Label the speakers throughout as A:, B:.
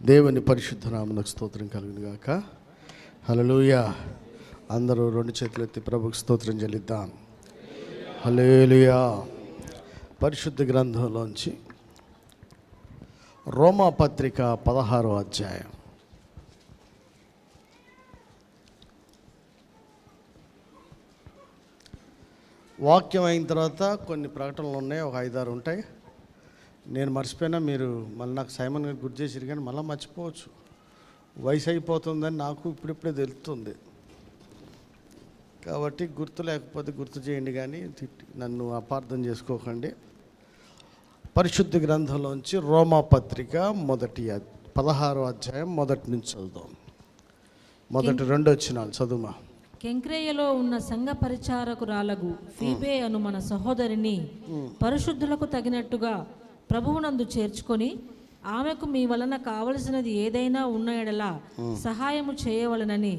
A: దేవుని పరిశుద్ధ నామమునకు స్తోత్రం కలుగును గాక. హల్లెలూయా. అందరూ రెండు చేతులు ఎత్తి ప్రభుకు స్తోత్రం చెల్లిద్దాం. హల్లెలూయా. పరిశుద్ధ గ్రంథంలోంచి రోమా పత్రిక 16వ అధ్యాయం. వాక్యం అయిన తర్వాత కొన్ని ప్రకటనలు ఉన్నాయి, ఒక 5-6 ఉంటాయి. నేను మర్చిపోయినా మీరు మళ్ళీ నాకు సైమన్ గారు గుర్తు చేసిరు, కానీ మళ్ళీ మర్చిపోవచ్చు. వయసు అయిపోతుందని నాకు ఇప్పుడిప్పుడే తెలుస్తుంది. కాబట్టి గుర్తు లేకపోతే గుర్తు చేయండి, కానీ నన్ను అపార్థం చేసుకోకండి. పరిశుద్ధ గ్రంథంలోంచి రోమా పత్రిక 16వ అధ్యాయం మొదటి నుంచి చదువుదాం. మొదటి 2 వచనాలు చదువుమా.
B: కెంక్రేయలో ఉన్న సంఘ పరిచారకురాలగు ఫీబే అను మన సహోదరిని పరిశుద్ధులకు తగినట్టుగా ప్రభువునందు చేర్చుకొని ఆమెకు మీ వలన కావలసినది ఏదైనా ఉన్న ఎడల సహాయము చేయవలనని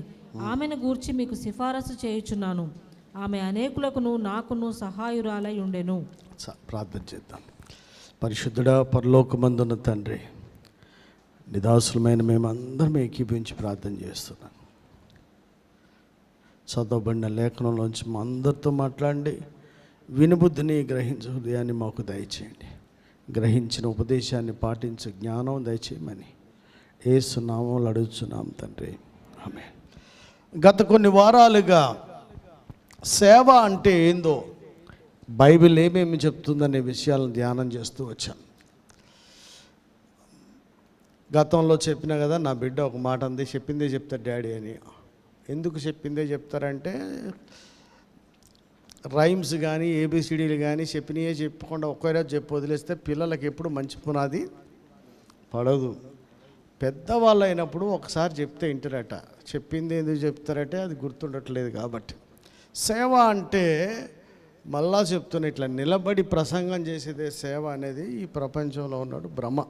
B: ఆమెను గూర్చి మీకు సిఫారసు చేయుచున్నాను. ఆమె అనేకులకును నాకును సహాయురాలై ఉండెను.
A: ప్రార్థన చేద్దాం. పరిశుద్ధుడా, పరలోకమందున్న తండ్రి, నిదాసులమైన మేమందరం ఏకీభవించి ప్రార్థన చేస్తున్నాను. చదవబడిన లేఖనంలోంచి మా అందరితో మాట్లాడండి. వినుబుద్ధిని గ్రహించే హృదయాన్ని మాకు దయచేయండి. గ్రహించిన ఉపదేశాన్ని పాటించే జ్ఞానం దయచేయమని యేసు నామములో అడుగుచున్నాం తండ్రి, ఆమేన్. గత కొన్ని వారాలుగా సేవ అంటే ఏందో, బైబిల్ ఏమేమి చెప్తుందనే విషయాలను ధ్యానం చేస్తూ వచ్చాను. గతంలో చెప్పినా కదా, నా బిడ్డ ఒక మాట అంది, చెప్పిందే చెప్తారు డాడీ అని. ఎందుకు చెప్పిందే చెప్తారంటే, రైమ్స్ కానీ ఏబిసిడీలు కానీ చెప్పినయే చెప్పకుండా ఒక్కరోజు చెప్పి వదిలేస్తే పిల్లలకి ఎప్పుడు మంచి పునాది పడదు. పెద్దవాళ్ళు అయినప్పుడు ఒకసారి చెప్తే వింటారట, చెప్పింది ఎందుకు చెప్తారంటే అది గుర్తుండట్లేదు. కాబట్టి సేవ అంటే మళ్ళా చెప్తున్నా, ఇట్లా నిలబడి ప్రసంగం చేసేదే సేవ అనేది ఈ ప్రపంచంలో ఉన్నాడు భ్రమ.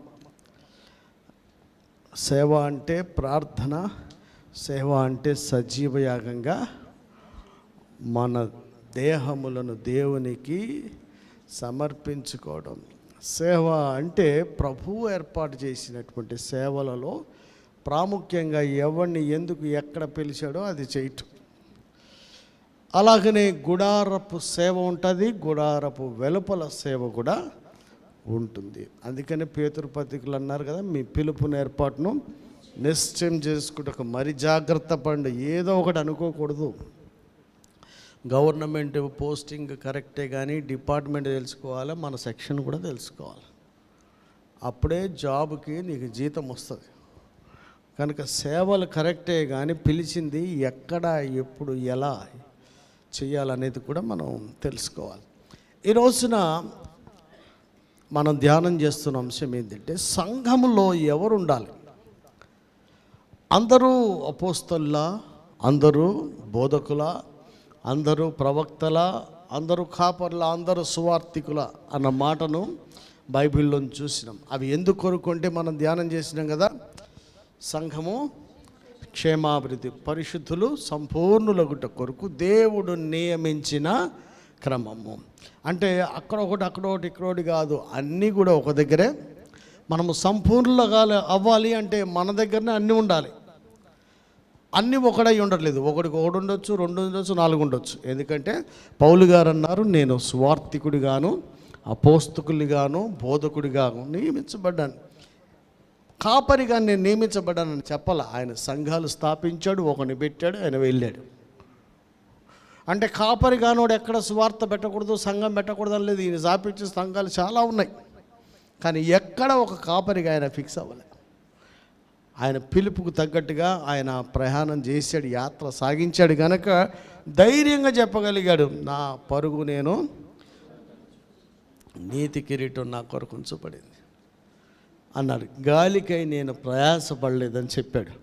A: సేవ అంటే ప్రార్థన, సేవ అంటే సజీవయాగంగా మన దేహములను దేవునికి సమర్పించుకోవడం. సేవ అంటే ప్రభువు ఏర్పాటు చేసినటువంటి సేవలలో ప్రాముఖ్యంగా ఎవరిని ఎందుకు ఎక్కడ పిలిచాడో అది చేయటం. అలాగనే గుడారపు సేవ ఉంటుంది, గుడారపు వెలుపల సేవ కూడా ఉంటుంది. అందుకని పేతురు పత్రికలు అన్నారు కదా, మీ పిలుపుని ఏర్పాటును నిశ్చయం చేసుకుంటూ మరి జాగ్రత్త పడండి. ఏదో ఒకటి అనుకోకూడదు. గవర్నమెంట్ పోస్టింగ్ కరెక్టే, కానీ డిపార్ట్మెంట్ తెలుసుకోవాలి, మన సెక్షన్ కూడా తెలుసుకోవాలి. అప్పుడే జాబ్కి నీకు జీతం వస్తుంది. కనుక సేవలు కరెక్టే, కానీ పిలిచింది ఎక్కడ, ఎప్పుడు, ఎలా చేయాలనేది కూడా మనం తెలుసుకోవాలి. ఈ రోజున మనం ధ్యానం చేస్తున్న అంశం ఏంటంటే, సంఘంలో ఎవరు ఉండాలి? అందరూ అపోస్తలుల, అందరూ బోధకుల, అందరూ ప్రవక్తల, అందరూ కాపర్ల, అందరూ సువార్థికుల అన్న మాటను బైబిల్లో చూసినాం. అవి ఎందుకు కొరుకుంటే మనం ధ్యానం చేసినాం కదా. సంఘము క్షేమాభివృద్ధి, పరిశుద్ధులు సంపూర్ణులగుట కొరకు దేవుడు నియమించిన క్రమము. అంటే అక్కడ ఒకటి, అక్కడ ఒకటి, ఇక్కడ ఒకటి కాదు, అన్నీ కూడా ఒక దగ్గరే. మనము సంపూర్ణంగా అవ్వాలి అంటే మన దగ్గరనే అన్నీ ఉండాలి. అన్నీ ఒకడై ఉండట్లేదు. ఒకడికి 1 ఉండొచ్చు, 2 ఉండొచ్చు, 4 ఉండొచ్చు. ఎందుకంటే పౌలు గారు అన్నారు, నేను స్వార్థికుడిగాను, అపోస్తకుడిగాను, బోధకుడిగాను నియమించబడ్డాను. కాపరిగా నేను నియమించబడ్డానని చెప్పాల. ఆయన సంఘాలు స్థాపించాడు, ఒకని పెట్టాడు, ఆయన వెళ్ళాడు. అంటే కాపరిగానోడు ఎక్కడ స్వార్థ పెట్టకూడదు, సంఘం పెట్టకూడదు అని లేదు. ఈయన స్థాపించే సంఘాలు చాలా ఉన్నాయి, కానీ ఎక్కడ ఒక కాపరిగా ఆయన ఫిక్స్ అవ్వలేదు. ఆయన పిలుపుకు తగ్గట్టుగా ఆయన ప్రయాణం చేశాడు, యాత్ర సాగించాడు. కనుక ధైర్యంగా చెప్పగలిగాడు, నా పరుగు నేను, నీతి కిరీటం నా కొరకు ఉంచబడింది అన్నాడు. గాలికై నేను ప్రయాసపడలేదని చెప్పాడు.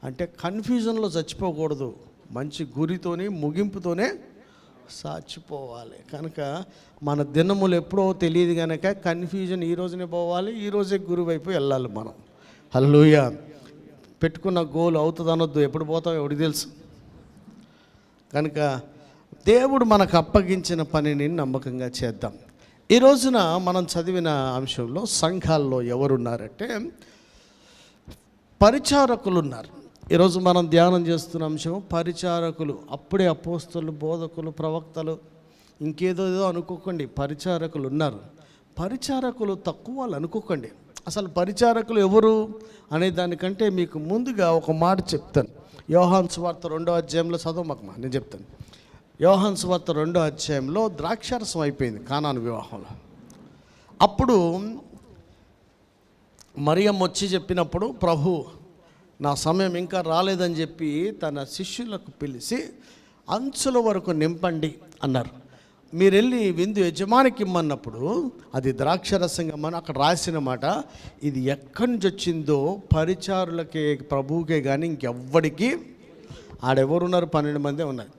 A: అంటే కన్ఫ్యూజన్లో చచ్చిపోకూడదు, మంచి గురితోనే ముగింపుతోనే సాచిపోవాలి. కనుక మన దినములు ఎప్పుడో తెలియదు కనుక కన్ఫ్యూజన్ ఈ రోజునే పోవాలి, ఈరోజే గురువైపు వెళ్ళాలి మనం. హల్లెలూయా. పెట్టుకున్న గోల్ అవుతుంది అనొద్దు, ఎప్పుడు పోతావు ఎవరికి తెలుసు. కనుక దేవుడు మనకు అప్పగించిన పనిని నమ్మకంగా చేద్దాం. ఈ రోజున మనం చదివిన అంశంలో సంఘాల్లో ఎవరున్నారంటే, పరిచారకులు ఉన్నారు. ఈరోజు మనం ధ్యానం చేస్తున్న అంశం పరిచారకులు. అప్పుడే అపోస్తలు, బోధకులు, ప్రవక్తలు ఇంకేదో అనుకోకండి. పరిచారకులు ఉన్నారు. పరిచారకులు తక్కువ వాళ్ళు అనుకోకండి. అసలు పరిచారకులు ఎవరు అనే దానికంటే మీకు ముందుగా ఒక మాట చెప్తాను. యోహాను సువార్త 2వ అధ్యాయంలో చదవమమ్మా, నేను చెప్తాను. యోహాను సువార్త 2వ అధ్యాయంలో ద్రాక్షారసం అయిపోయింది కానాను వివాహంలో. అప్పుడు మరియమ్మ వచ్చి చెప్పినప్పుడు, ప్రభు నా సమయం ఇంకా రాలేదని చెప్పి తన శిష్యులకు పిలిచి అంచుల వరకు నింపండి అన్నారు. మీరు వెళ్ళి విందు యజమానికి ఇమ్మన్నప్పుడు అది ద్రాక్షరసంగా మనం అక్కడ రాసిన మాట, ఇది ఎక్కడి నుంచి వచ్చిందో పరిచారులకే, ప్రభువుకే కానీ ఇంకెవ్వడికి. ఆడెవరున్నారు? 12 మందే ఉన్నారు.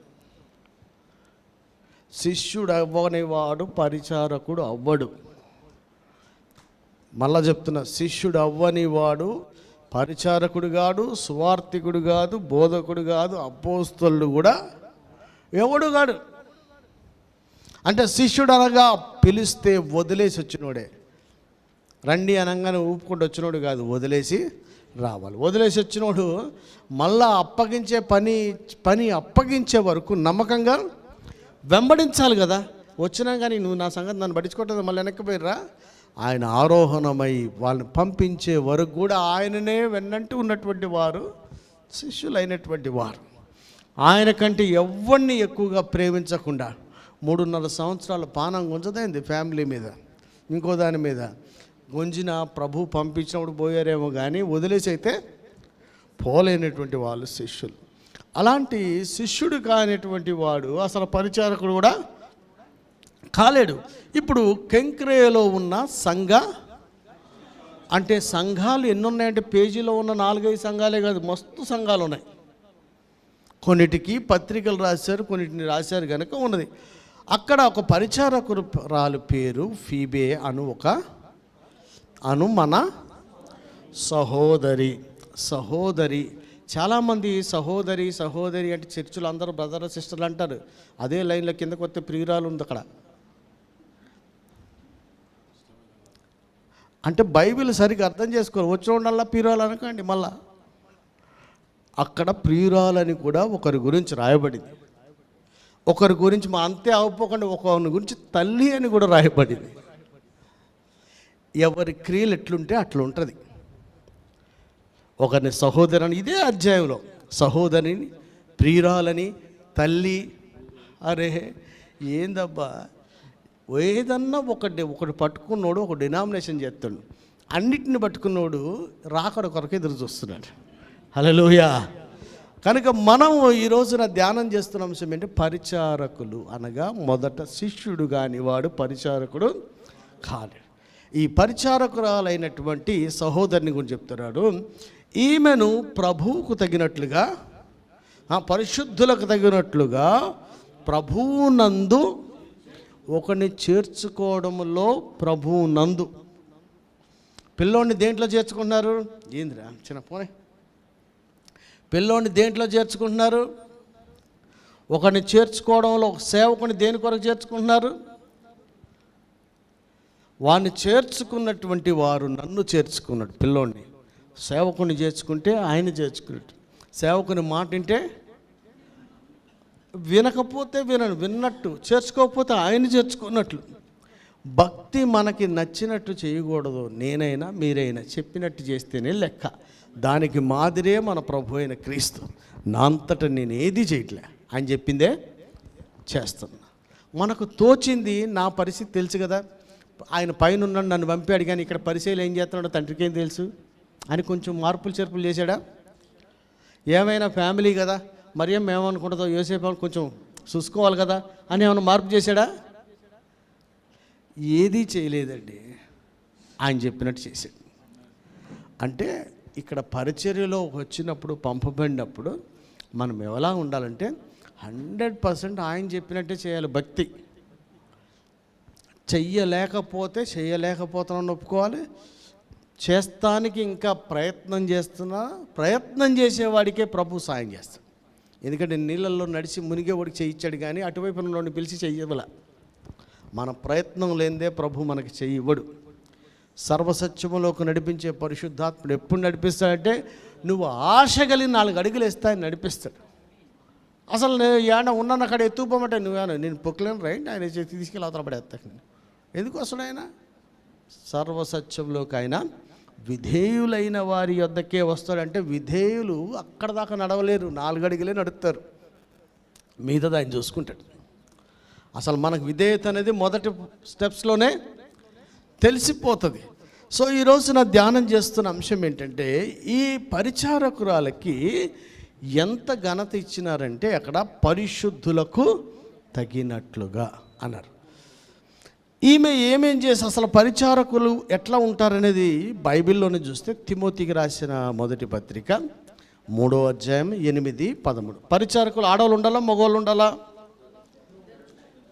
A: శిష్యుడు అవ్వనివాడు పరిచారకుడు అవ్వడు. మళ్ళా చెప్తున్నా, శిష్యుడు అవ్వనివాడు పరిచారకుడు కాడు, సువార్థికుడు కాదు, బోధకుడు కాదు, అపోస్తలుడు కూడా ఎవడు కాడు. అంటే శిష్యుడు అనగా పిలిస్తే వదిలేసి వచ్చినోడే. రండి అనగానే ఊపుకుంటూ వచ్చినోడు కాదు, వదిలేసి రావాలి. వదిలేసి వచ్చినోడు మళ్ళా అప్పగించే పని అప్పగించే వరకు నమ్మకంగా వెంబడించాలి కదా. వచ్చినా కానీ నువ్వు నా సంగతి నన్ను పట్టించుకోవట్లేదు, మళ్ళీ వెనక్కిపోయిర్రా. ఆయన ఆరోహణమై వాళ్ళని పంపించే వరకు కూడా ఆయననే వెన్నంటూ ఉన్నటువంటి వారు శిష్యులైనటువంటి వారు. ఆయన కంటే ఎవరిని ఎక్కువగా ప్రేమించకుండా 3.5 సంవత్సరాల పానం గుంజదైంది ఫ్యామిలీ మీద, ఇంకో దాని మీద గుంజిన. ప్రభు పంపించినప్పుడు పోయారేమో కానీ వదిలేసి అయితే పోలేనటువంటి వాళ్ళు శిష్యులు. అలాంటి శిష్యుడు కానిటువంటి వాడు అసలు పరిచారకుడు కూడా కాలేడు. ఇప్పుడు కెంక్రేయలో ఉన్న అంటే సంఘాలు ఎన్ని ఉన్నాయంటే, పేజీలో ఉన్న 4-5 సంఘాలే కాదు, మస్తు సంఘాలు ఉన్నాయి. కొన్నిటికి పత్రికలు రాశారు, కొన్నిటిని రాశారు కనుక ఉన్నది. అక్కడ ఒక పరిచారకురాలు పేరు ఫీబే అను మన సహోదరి. చాలామంది సహోదరి అంటే చర్చిలో అందరూ బ్రదర్ సిస్టర్లు అంటారు. అదే లైన్లో కిందకు వస్తే ప్రియురాలు ఉంది అక్కడ. అంటే బైబిల్ సరిగ్గా అర్థం చేసుకోరు. వచ్చినోడల్లా ప్రియురాలు అనకండి. మళ్ళా అక్కడ ప్రియురాలని కూడా ఒకరి గురించి రాయబడింది. ఒకరి గురించి అంతే అవ్వకుండా ఒకరి గురించి తల్లి అని కూడా రాయబడింది. ఎవరి క్రియలు ఎట్లుంటే అట్లా ఉంటుంది. ఒకరిని సహోదరి అని ఇదే అధ్యాయంలో సహోదరిని, ప్రియురాలని, తల్లి. అరే ఏందబ్బా, ఏదన్నా ఒకటి పట్టుకున్నోడు ఒక డినామినేషన్ చేస్తాడు, అన్నిటిని పట్టుకున్నోడు రాకడ కొరకు ఎదురు చూస్తున్నాడు. హల్లెలూయా. కనుక మనం ఈ రోజున ధ్యానం చేస్తున్న అంశం ఏంటి? పరిచారకులు అనగా మొదట శిష్యుడు కాని వాడు పరిచారకుడు కాలేడు. ఈ పరిచారకురాలైనటువంటి సహోదరిని గురించి చెప్తున్నాడు. ఈమెను ప్రభువుకు తగినట్లుగా, పరిశుద్ధులకు తగినట్లుగా ప్రభువునందు ఒకరిని చేర్చుకోవడంలో, ప్రభువునందు. పిల్లోడిని దేంట్లో చేర్చుకుంటున్నారు? ఏందిరా చిన్న పోనే, పిల్లోడిని దేంట్లో చేర్చుకుంటున్నారు? ఒకరిని చేర్చుకోవడంలో. ఒక సేవకుని దేని కొరకు చేర్చుకుంటున్నారు? వాడిని చేర్చుకున్నటువంటి వారు నన్ను చేర్చుకున్నాడు. పిల్లోడిని సేవకుని చేర్చుకుంటే ఆయన చేర్చుకున్నట్టు. సేవకుని మాట వింటే వినకపోతే విన్నట్టు, చేర్చుకోకపోతే ఆయన చేర్చుకున్నట్లు. భక్తి మనకి నచ్చినట్టు చేయకూడదు. నేనైనా మీరైనా చెప్పినట్టు చేస్తేనే లెక్క. దానికి మాదిరే మన ప్రభు అయిన క్రీస్తు. నా అంతటా నేను ఏది చేయట్లే, ఆయన చెప్పిందే చేస్తున్నా. మనకు తోచింది. నా పరిస్థితి తెలుసు కదా, ఆయన పైన ఉన్నాడు, నన్ను పంపాడు, కానీ ఇక్కడ పరిచయలు ఏం చేస్తున్నాడో తండ్రికి ఏం తెలుసు అని కొంచెం మార్పులు చేర్పులు చేశాడా? ఏమైనా ఫ్యామిలీ కదా, మరి ఏమనుకుంటుందో యోసేపు కొంచెం చూసుకోవాలి కదా అని ఏమైనా మార్పు చేశాడా? ఏదీ చేయలేదండి. ఆయన చెప్పినట్టు చేశాడు. అంటే ఇక్కడ పరిచర్యలో వచ్చినప్పుడు, పంపబడినప్పుడు మనం ఎలా ఉండాలంటే 100% ఆయన చెప్పినట్టే చేయాలి. భక్తి చేయలేకపోతున్నాను ఒప్పుకోవాలి. చేస్తానికి ఇంకా ప్రయత్నం చేసేవాడికే ప్రభు సాయం చేస్తాడు. ఎందుకంటే నీళ్ళల్లో నడిచి మునిగేవాడికి చేయించాడు, కానీ అటువైపు ఉన్నోడిని పిలిచి చెయ్యవల. మన ప్రయత్నం లేనిదే ప్రభు మనకి చెయ్యవడు. సర్వసత్యములోకి నడిపించే పరిశుద్ధాత్ముడు ఎప్పుడు నడిపిస్తాడంటే నువ్వు ఆశ కలిగి 4 అడుగులు వేస్తే ఆయన నడిపిస్తాడు. అసలు నేను ఏడ ఉన్నాను అక్కడ ఎత్తుకోమంటే నువ్వేనా నేను పొక్కలేను రైట్, ఆయన తీసుకెళ్ళి అవతల పడేస్తాను. ఎందుకు వస్తాడు ఆయన? సర్వసత్యంలోకి ఆయన విధేయులైన వారి వద్దకే వస్తాడంటే విధేయులు అక్కడ దాకా నడవలేరు, 4 అడుగులే నడుస్తారు, మిగతాది ఆయన చూసుకుంటాడు. అసలు మనకు విధేయత అనేది మొదటి స్టెప్స్లోనే తెలిసిపోతుంది. సో ఈరోజు నా ధ్యానం చేస్తున్న అంశం ఏంటంటే, ఈ పరిచారకురాలకి ఎంత ఘనత ఇచ్చినారంటే అక్కడ పరిశుద్ధులకు తగినట్లుగా అన్నారు. ఈమె ఏమేం చేసి అసలు పరిచారకులు ఎట్లా ఉంటారనేది బైబిల్లోనే చూస్తే తిమోతికి రాసిన మొదటి పత్రిక 3వ అధ్యాయం 8, 13. పరిచారకులు ఆడవాళ్ళు ఉండాలా మగవాళ్ళు ఉండాలా?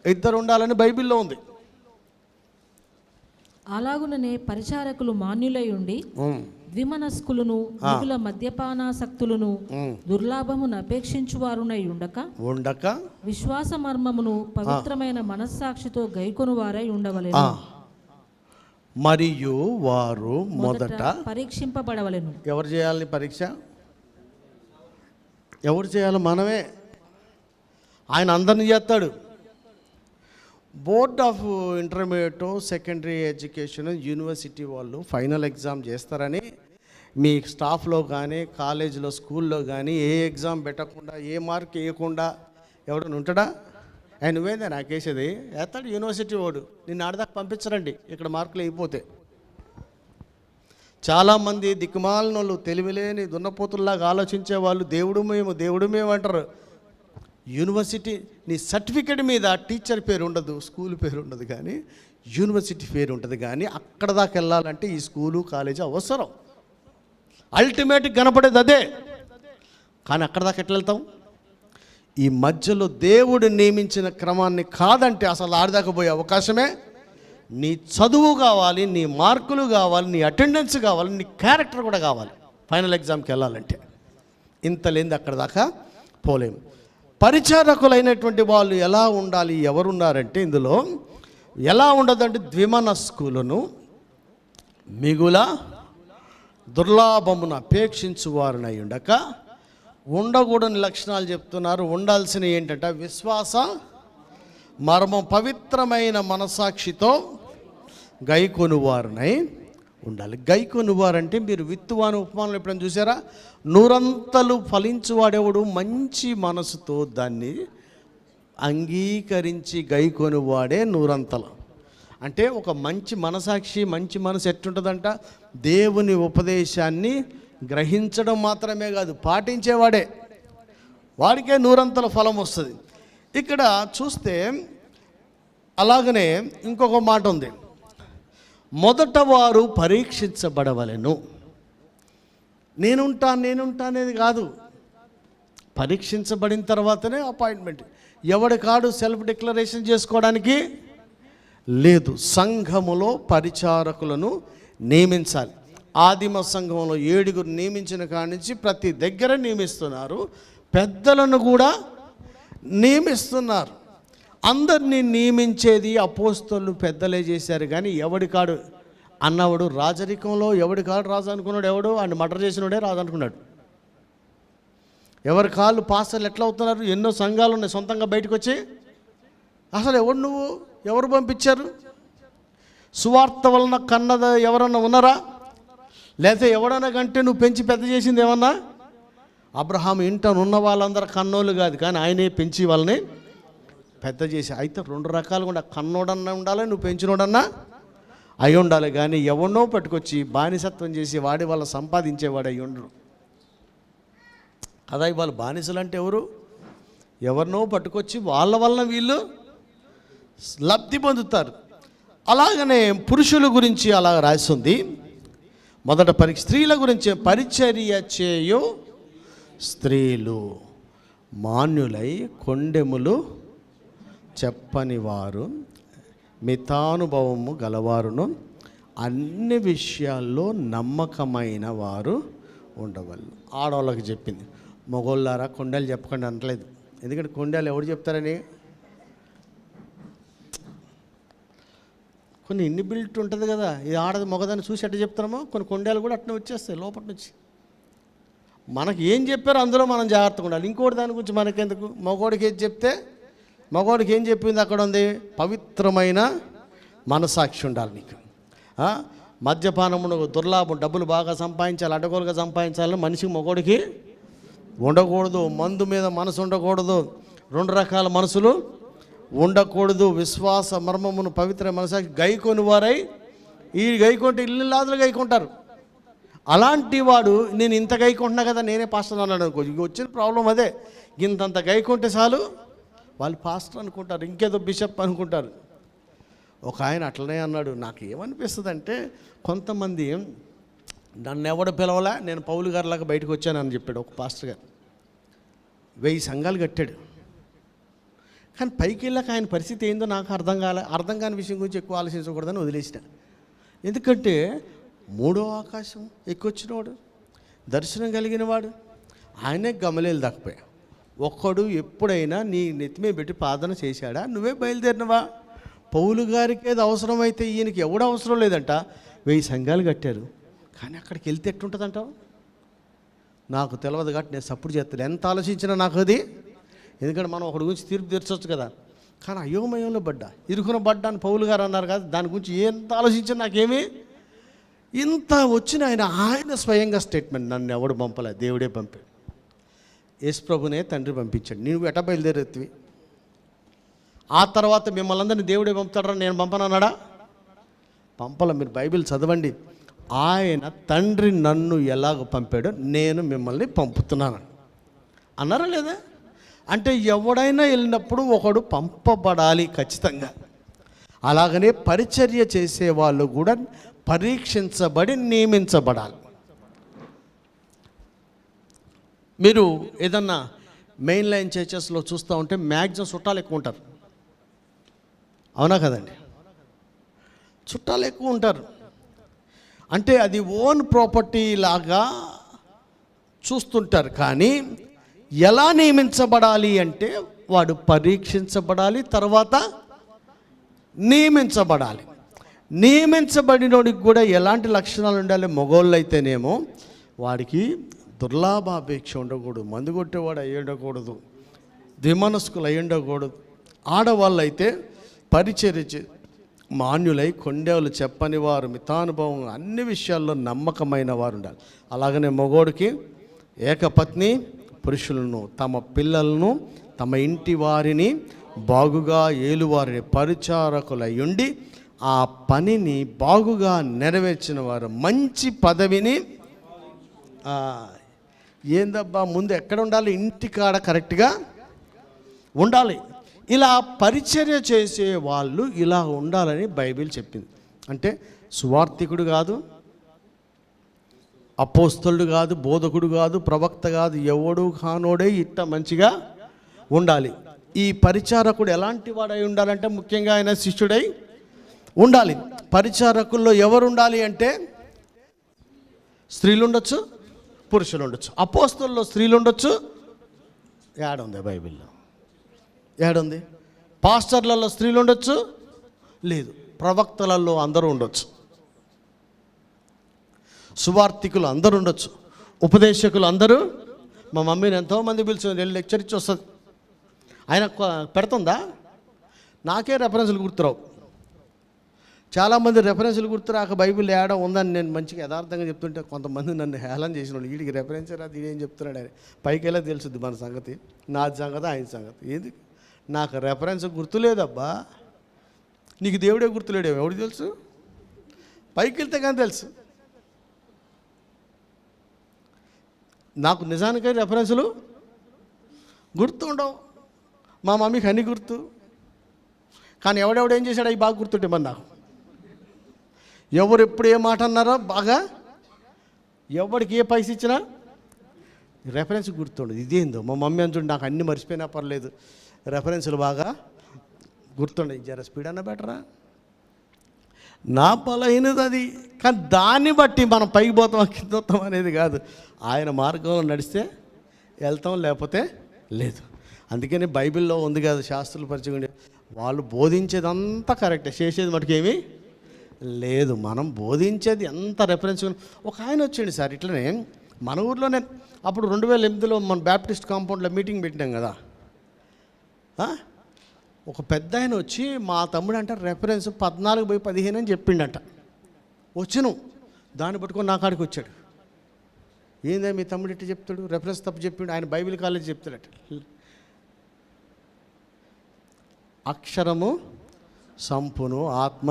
A: ఇద్దరు ఉండాలని బైబిల్లో ఉంది.
B: అలాగుననే పరిచారకులు మాన్యులై ఉండి ద్విమనస్కులను మిగుల మద్యపానాసక్తులను దుర్లాభమును అపేక్షించు వారునై ఉండక విశ్వాస మర్మమును పవిత్రమైన మనస్సాక్షితో గైకొను వారై ఉండవలెను.
A: మరియు వారు మొదట
B: పరీక్షింపబడవలెను.
A: ఎవరు చేయాలని పరీక్ష? ఎవరు చేయాలి? మనమే. ఆయన అందరిని చేస్తాడు. Board of intermediate secondary education university వాళ్ళు ఫైనల్ ఎగ్జామ్ చేస్తారని మీ స్టాఫ్లో కానీ కాలేజీలో స్కూల్లో కానీ ఏ ఎగ్జామ్ పెట్టకుండా ఏ మార్క్ వేయకుండా ఎవడన్నా ఉంటాడా? ఆయన నువ్వేందా నాకు వేసేది వేస్తాడు యూనివర్సిటీ వాడు. నిన్ను ఆడదాకా పంపించరండి ఇక్కడ మార్కులు అయిపోతే. చాలామంది దిక్కుమాలిన వాళ్ళు, తెలివిలేని దున్నపోతుల్లాగా ఆలోచించే వాళ్ళు దేవుడు మేము అంటారు. యూనివర్సిటీ నీ సర్టిఫికేట్ మీద టీచర్ పేరు ఉండదు, స్కూల్ పేరు ఉండదు, కానీ యూనివర్సిటీ పేరు ఉంటుంది. కానీ అక్కడ దాకా వెళ్ళాలంటే ఈ స్కూలు కాలేజీ అవసరం. అల్టిమేట్ కనపడేది అదే. కానీ అక్కడ దాకా ఎట్లా వెళ్తాం? ఈ మధ్యలో దేవుడు నియమించిన క్రమాన్ని కాదంటే అసలు ఆడదాకా పోయే అవకాశమే. నీ చదువు కావాలి, నీ మార్కులు కావాలి, నీ అటెండెన్స్ కావాలి, నీ క్యారెక్టర్ కూడా కావాలి ఫైనల్ ఎగ్జామ్కి వెళ్ళాలంటే. ఇంత లేనిది అక్కడ దాకా పోలేము. పరిచారకులైనటువంటి వాళ్ళు ఎలా ఉండాలి? ఎవరున్నారంటే ఇందులో ఎలా ఉండదంటే ద్విమనస్కులను మిగుల దుర్లాభమును అపేక్షించు వారినై ఉండకూడని లక్షణాలు చెప్తున్నారు. ఉండాల్సినవి ఏంటంటే విశ్వాస మర్మం, పవిత్రమైన మనసాక్షితో గైకొను వారినై ఉండాలి. గైకొనువారంటే మీరు విత్తువాని ఉపమానం ఎప్పుడైనా చూసారా? 100 అంతలు ఫలించువాడేవాడు మంచి మనసుతో దాన్ని అంగీకరించి గైకొనువాడే 100 అంతలు. అంటే ఒక మంచి మనసాక్షి, మంచి మనసు ఎట్టుంటుందంట? దేవుని ఉపదేశాన్ని గ్రహించడం మాత్రమే కాదు, పాటించేవాడే, వాడికే 100 అంతల ఫలం వస్తుంది. ఇక్కడ చూస్తే అలాగనే ఇంకొక మాట ఉంది, మొదట వారు పరీక్షించబడవలెను. నేనుంటా అనేది కాదు, పరీక్షించబడిన తర్వాతనే అపాయింట్మెంట్. ఎవడి కాడు సెల్ఫ్ డిక్లరేషన్ చేసుకోవడానికి లేదు. సంఘములో పరిచారకులను నియమించాలి. ఆదిమ సంఘంలో 7 నియమించిన కాడి నుంచి ప్రతి దగ్గర నియమిస్తున్నారు. పెద్దలను కూడా నియమిస్తున్నారు. అందరినీ నియమించేది అపోస్తలులు పెద్దలే చేశారు. కానీ ఎవడి కాడు అన్నవాడు రాజరికంలో ఎవడి కాడు రాజు అనుకున్నాడు, ఎవడు ఆయన మర్డర్ చేసినోడే రాజు అనుకున్నాడు. ఎవరి కాళ్ళు పాస్టర్లు ఎట్లా అవుతున్నారు? ఎన్నో సంఘాలు ఉన్నాయి సొంతంగా బయటకు వచ్చి. అసలు ఎవడు నువ్వు? ఎవరు పంపించారు? సువార్త వలన కన్నద ఎవరన్నా ఉన్నారా? లేకపోతే ఎవడన్నా కంటే నువ్వు పెంచి పెద్ద చేసింది ఏమన్నా? అబ్రహాం ఇంటను ఉన్న వాళ్ళందరూ కన్నోళ్ళు కాదు, కానీ ఆయనే పెంచి వాళ్ళని పెద్ద చేసి. అయితే 2 రకాలుగా ఉండాలి, కన్నోడన్నా ఉండాలి, నువ్వు పెంచినోడన్నా అయి ఉండాలి. కానీ ఎవరినో పట్టుకొచ్చి బానిసత్వం చేసి వాడి వాళ్ళ సంపాదించేవాడు అయి ఉండరు కదా. వాళ్ళు బానిసలు అంటే ఎవరు? ఎవరినో పట్టుకొచ్చి వాళ్ళ వలన వీళ్ళు లబ్ధి పొందుతారు. అలాగనే పురుషుల గురించి అలా రాస్తుంది. మొదట స్త్రీల గురించి, పరిచర్య చేయు స్త్రీలు మాన్యులై కొండెములు చెప్పని వారు మితానుభవము గలవారును అన్ని విషయాల్లో నమ్మకమైన వారు ఉండవలను. ఆడవాళ్ళకి చెప్పింది. మగోళ్ళారా కొండలు చెప్పకండి అనట్లేదు. ఎందుకంటే కొండలు ఎవరు చెప్తారని కొన్ని ఇన్బిల్ట్ ఉంటుంది కదా. ఇది ఆడది మగదాన్ని చూసి అట్లా చెప్తామో కొన్ని కొండలు కూడా అట్నే వచ్చేస్తాయి లోపల నుంచి. మనకి ఏం చెప్పారో అందులో మనం జాగ్రత్తగా ఉండాలి. ఇంకోటి దాని గురించి మనకెందుకు? మగవాడికి ఏది చెప్తే మగవాడికి ఏం చెప్పింది అక్కడ ఉంది, పవిత్రమైన మనసాక్షి ఉండాలి నీకు. మద్యపానమును దుర్లాభం, డబ్బులు బాగా సంపాదించాలి, అడ్డగోలుగా సంపాదించాలని మనిషికి మగవాడికి ఉండకూడదు. మందు మీద మనసు ఉండకూడదు. 2 రకాల మనసులు ఉండకూడదు. విశ్వాస మర్మమును పవిత్ర మనసాక్షి గైకొని వారై, ఈ గైకొంటే ఇల్లు గైకొంటారు. అలాంటి వాడు నేను ఇంత గైకుంటున్నా కదా నేనే పాస్టర్ అన్నాడు అనుకో, ఇక వచ్చిన ప్రాబ్లం అదే. ఇంతంత గైకుంటే చాలు వాళ్ళు పాస్టర్ అనుకుంటారు, ఇంకేదో బిషప్ అనుకుంటారు. ఒక ఆయన అట్లనే అన్నాడు. నాకు ఏమనిపిస్తుంది అంటే, కొంతమంది నన్ను ఎవడు పిలవలే, నేను పౌలు గారిలాగా బయటకు వచ్చానని చెప్పాడు ఒక పాస్టర్ గారు. 1000 సంఘాలు కట్టాడు. కానీ పైకి వెళ్ళాక ఆయన పరిస్థితి ఏందో నాకు అర్థం కాని విషయం గురించి ఎక్కువ ఆలోచించకూడదని వదిలేసిన. ఎందుకంటే 3వ ఆకాశం ఎక్కొచ్చినవాడు, దర్శనం కలిగిన వాడు, ఆయనే గమలేలు దక్కిపోయా. ఒక్కడు ఎప్పుడైనా నీ నెత్తిమే పెట్టి ప్రార్థన చేశాడా? నువ్వే బయలుదేరినవా? పౌలు గారికి ఏది అవసరమైతే ఈయనకి ఎవడు అవసరం లేదంట. 1000 సంఘాలు కట్టారు. కానీ అక్కడికి వెళ్తే ఎట్టుంటుంది అంటావు? నాకు తెలియదు కాబట్టి నేను సపోర్ట్ చేస్తాను. ఎంత ఆలోచించినా నాకు అది, ఎందుకంటే మనం ఒకటి గురించి తీర్పు తీర్చవచ్చు కదా. కానీ అయోమయంలో ఇరుకున పడ్డా అని పౌలు గారు అన్నారు కదా, దాని గురించి ఎంత ఆలోచించినా నాకేమీ ఇంత వచ్చిన ఆయన స్వయంగా స్టేట్మెంట్, నన్ను ఎవడు పంపలే, దేవుడే పంపాడు. యేసు ప్రభునే తండ్రి పంపించాడు. నువ్వు ఎట బయలుదేరేత్తివి? ఆ తర్వాత మిమ్మల్ని అందరినీ దేవుడే పంపుతాడరా, నేను పంపనన్నాడా? పంపల. మీరు బైబిల్ చదవండి. ఆయన తండ్రి నన్ను ఎలాగ పంపాడో నేను మిమ్మల్ని పంపుతున్నాను అన్నారా లేదా? అంటే ఎవడైనా వెళ్ళినప్పుడు ఒకడు పంపబడాలి ఖచ్చితంగా. అలాగనే పరిచర్య చేసేవాళ్ళు కూడా పరీక్షించబడి నియమించబడాలి. మీరు ఏదన్నా మెయిన్ లైన్ చర్చెస్లో చూస్తూ ఉంటే మ్యాక్సిమం చుట్టాలు ఎక్కువ ఉంటారు. అవునా కదండి? చుట్టాలు ఎక్కువ ఉంటారు. అంటే అది ఓన్ ప్రాపర్టీ లాగా చూస్తుంటారు. కానీ ఎలా నియమించబడాలి అంటే వాడు పరీక్షించబడాలి, తర్వాత నియమించబడాలి. నియమించబడినోడికి కూడా ఎలాంటి లక్షణాలు ఉండాలి? మగోళ్ళు అయితేనేమో వాడికి దుర్లాభాపేక్ష ఉండకూడదు, మందు కొట్టేవాడు అయి ఉండకూడదు, ద్విమనస్కులు అయి ఉండకూడదు. ఆడవాళ్ళు అయితే పరిచర్య మాన్యులై, కొండేవులు చెప్పని వారు, మితానుభవం, అన్ని విషయాల్లో నమ్మకమైన వారు ఉండాలి. అలాగనే మగోడికి ఏకపత్ని పురుషులను, తమ పిల్లలను, తమ ఇంటి వారిని బాగుగా ఏలువారిని పరిచారకులై ఉండి ఆ పనిని బాగుగా నెరవేర్చిన వారు మంచి పదవిని. ఏందబ్బా, ముందు ఎక్కడ ఉండాలి? ఇంటికాడ కరెక్ట్గా ఉండాలి. ఇలా పరిచర్య చేసే వాళ్ళు ఇలా ఉండాలని బైబిల్ చెప్పింది. అంటే సువార్థికుడు కాదు, అపోస్తలుడు కాదు, బోధకుడు కాదు, ప్రవక్త కాదు, ఎవడు కానోడే ఇట్ట మంచిగా ఉండాలి. ఈ పరిచారకుడు ఎలాంటి వాడై ఉండాలంటే ముఖ్యంగా ఆయన శిష్యుడై ఉండాలి. పరిచారకుల్లో ఎవరు ఉండాలి అంటే స్త్రీలు ఉండొచ్చు, పురుషులు ఉండొచ్చు. అపోస్తలుల్లో స్త్రీలు ఉండొచ్చు. ఏడుంది బైబిల్లో? ఏడుంది? పాస్టర్లలో స్త్రీలు ఉండొచ్చు, లేదు. ప్రవక్తలలో అందరూ ఉండొచ్చు, సువార్థికులు అందరూ ఉండొచ్చు, ఉపదేశకులు అందరూ. మా మమ్మీని ఎంతోమంది పిలిచి వెళ్ళి లెక్చర్ ఇచ్చి వస్తుంది. ఆయన పెడుతుందా? నాకే రెఫరెన్స్లు గుర్తురావు. చాలామంది రెఫరెన్స్లు గుర్తురాక బైబిల్ ఏడ ఉందని నేను మంచిగా యథార్థంగా చెప్తుంటే కొంతమంది నన్ను హేళన చేసిన వాళ్ళు, వీడికి రెఫరెన్స్ రాదు, ఇదేం చెప్తున్నాడు అని. పైకి వెళ్ళా తెలుసుద్ది మన సంగతి, నాది సంగతి, ఆయన సంగతి. ఏంది నాకు రెఫరెన్స్ గుర్తులేదబ్బా. నీకు దేవుడే గుర్తులేడేమో, ఎవరికి తెలుసు? పైకి వెళ్తే కానీ తెలుసు. నాకు నిజానికై రెఫరెన్సులు గుర్తుండవు. మా మమ్మీకి అన్నీ గుర్తు. కానీ ఎవడెవడేం చేశాడో అవి బాగా గుర్తుంటే మరి నాకు. ఎవరు ఎప్పుడు ఏ మాట అన్నారో బాగా, ఎవరికి ఏ పైస ఇచ్చినా రెఫరెన్స్ గుర్తుండదు. ఇదేందో మా మమ్మీ అంటుండే, నాకు అన్నీ మర్చిపోయినా పర్లేదు, రెఫరెన్సులు బాగా గుర్తుండదు. జర స్పీడ్ అన్న బెటరా? నా బలహీనది అది. కానీ దాన్ని బట్టి మనం పైకి పోతాం కింద వస్తాం అనేది కాదు. ఆయన మార్గంలో నడిస్తే వెళ్తాం, లేకపోతే లేదు. అందుకని బైబిల్లో ఉంది కదా, శాస్త్రుల పరిచయం వాళ్ళు బోధించేదంతా కరెక్టే, చేసేది మటుకేమీ లేదు. మనం బోధించేది ఎంత రెఫరెన్స్. ఒక ఆయన వచ్చాడు సార్, ఇట్లనే మన ఊర్లోనే అప్పుడు 2008లో మన బ్యాప్టిస్ట్ కాంపౌండ్లో మీటింగ్ పెట్టినాం కదా. ఒక పెద్ద ఆయన వచ్చి మా తమ్ముడు అంట రెఫరెన్స్ 14/15 అని చెప్పిండట. వచ్చాను దాన్ని పట్టుకొని నా కాడికి వచ్చాడు. ఏందా మీ తమ్ముడు ఇట్లా చెప్తాడు, రెఫరెన్స్ తప్పు చెప్పిండు, ఆయన బైబిల్ కాలేజ్ చెప్తాడట. అక్షరము సంపును ఆత్మ,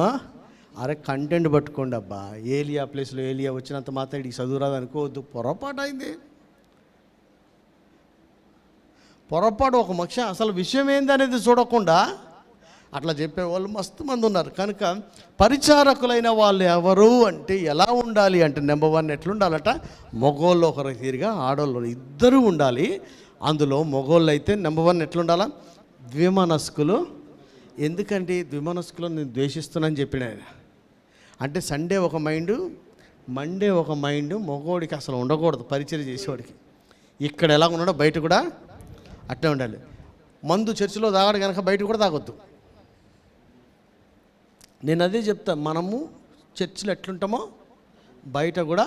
A: అరే కంటెంట్ పట్టుకోండి అబ్బా. ఏలియా ప్లేస్లో ఏలియా వచ్చినంత మాత్రం ఇడికి చదువురాదు అనుకోవద్దు. పొరపాటు అయింది, పొరపాటు. ఒక మక్ష అసలు విషయం ఏందనేది చూడకుండా అట్లా చెప్పేవాళ్ళు మస్తు మంది ఉన్నారు. కనుక పరిచారకులైన వాళ్ళు ఎవరు అంటే ఎలా ఉండాలి అంటే, నెంబర్ 1 ఎట్లుండాలట, మగోళ్ళు ఒకరి తీరుగా ఆడోళ్ళు ఇద్దరు ఉండాలి. అందులో మగోళ్ళు అయితే నెంబర్ 1 ఎట్లుండాలా, ద్విమనస్కులు. ఎందుకంటే ద్విమనస్కులను నేను ద్వేషిస్తున్నానని చెప్పిన ఆయన. అంటే సండే ఒక మైండు, మండే ఒక మైండు మగోడికి అసలు ఉండకూడదు. పరిచయం చేసేవాడికి ఇక్కడ ఎలా ఉన్నాడో బయట కూడా అట్లే ఉండాలి. మందు చర్చిలో తాగాడు కనుక బయట కూడా తాగొద్దు. నేను అదే చెప్తాను, మనము చర్చిలో ఎట్లుంటామో బయట కూడా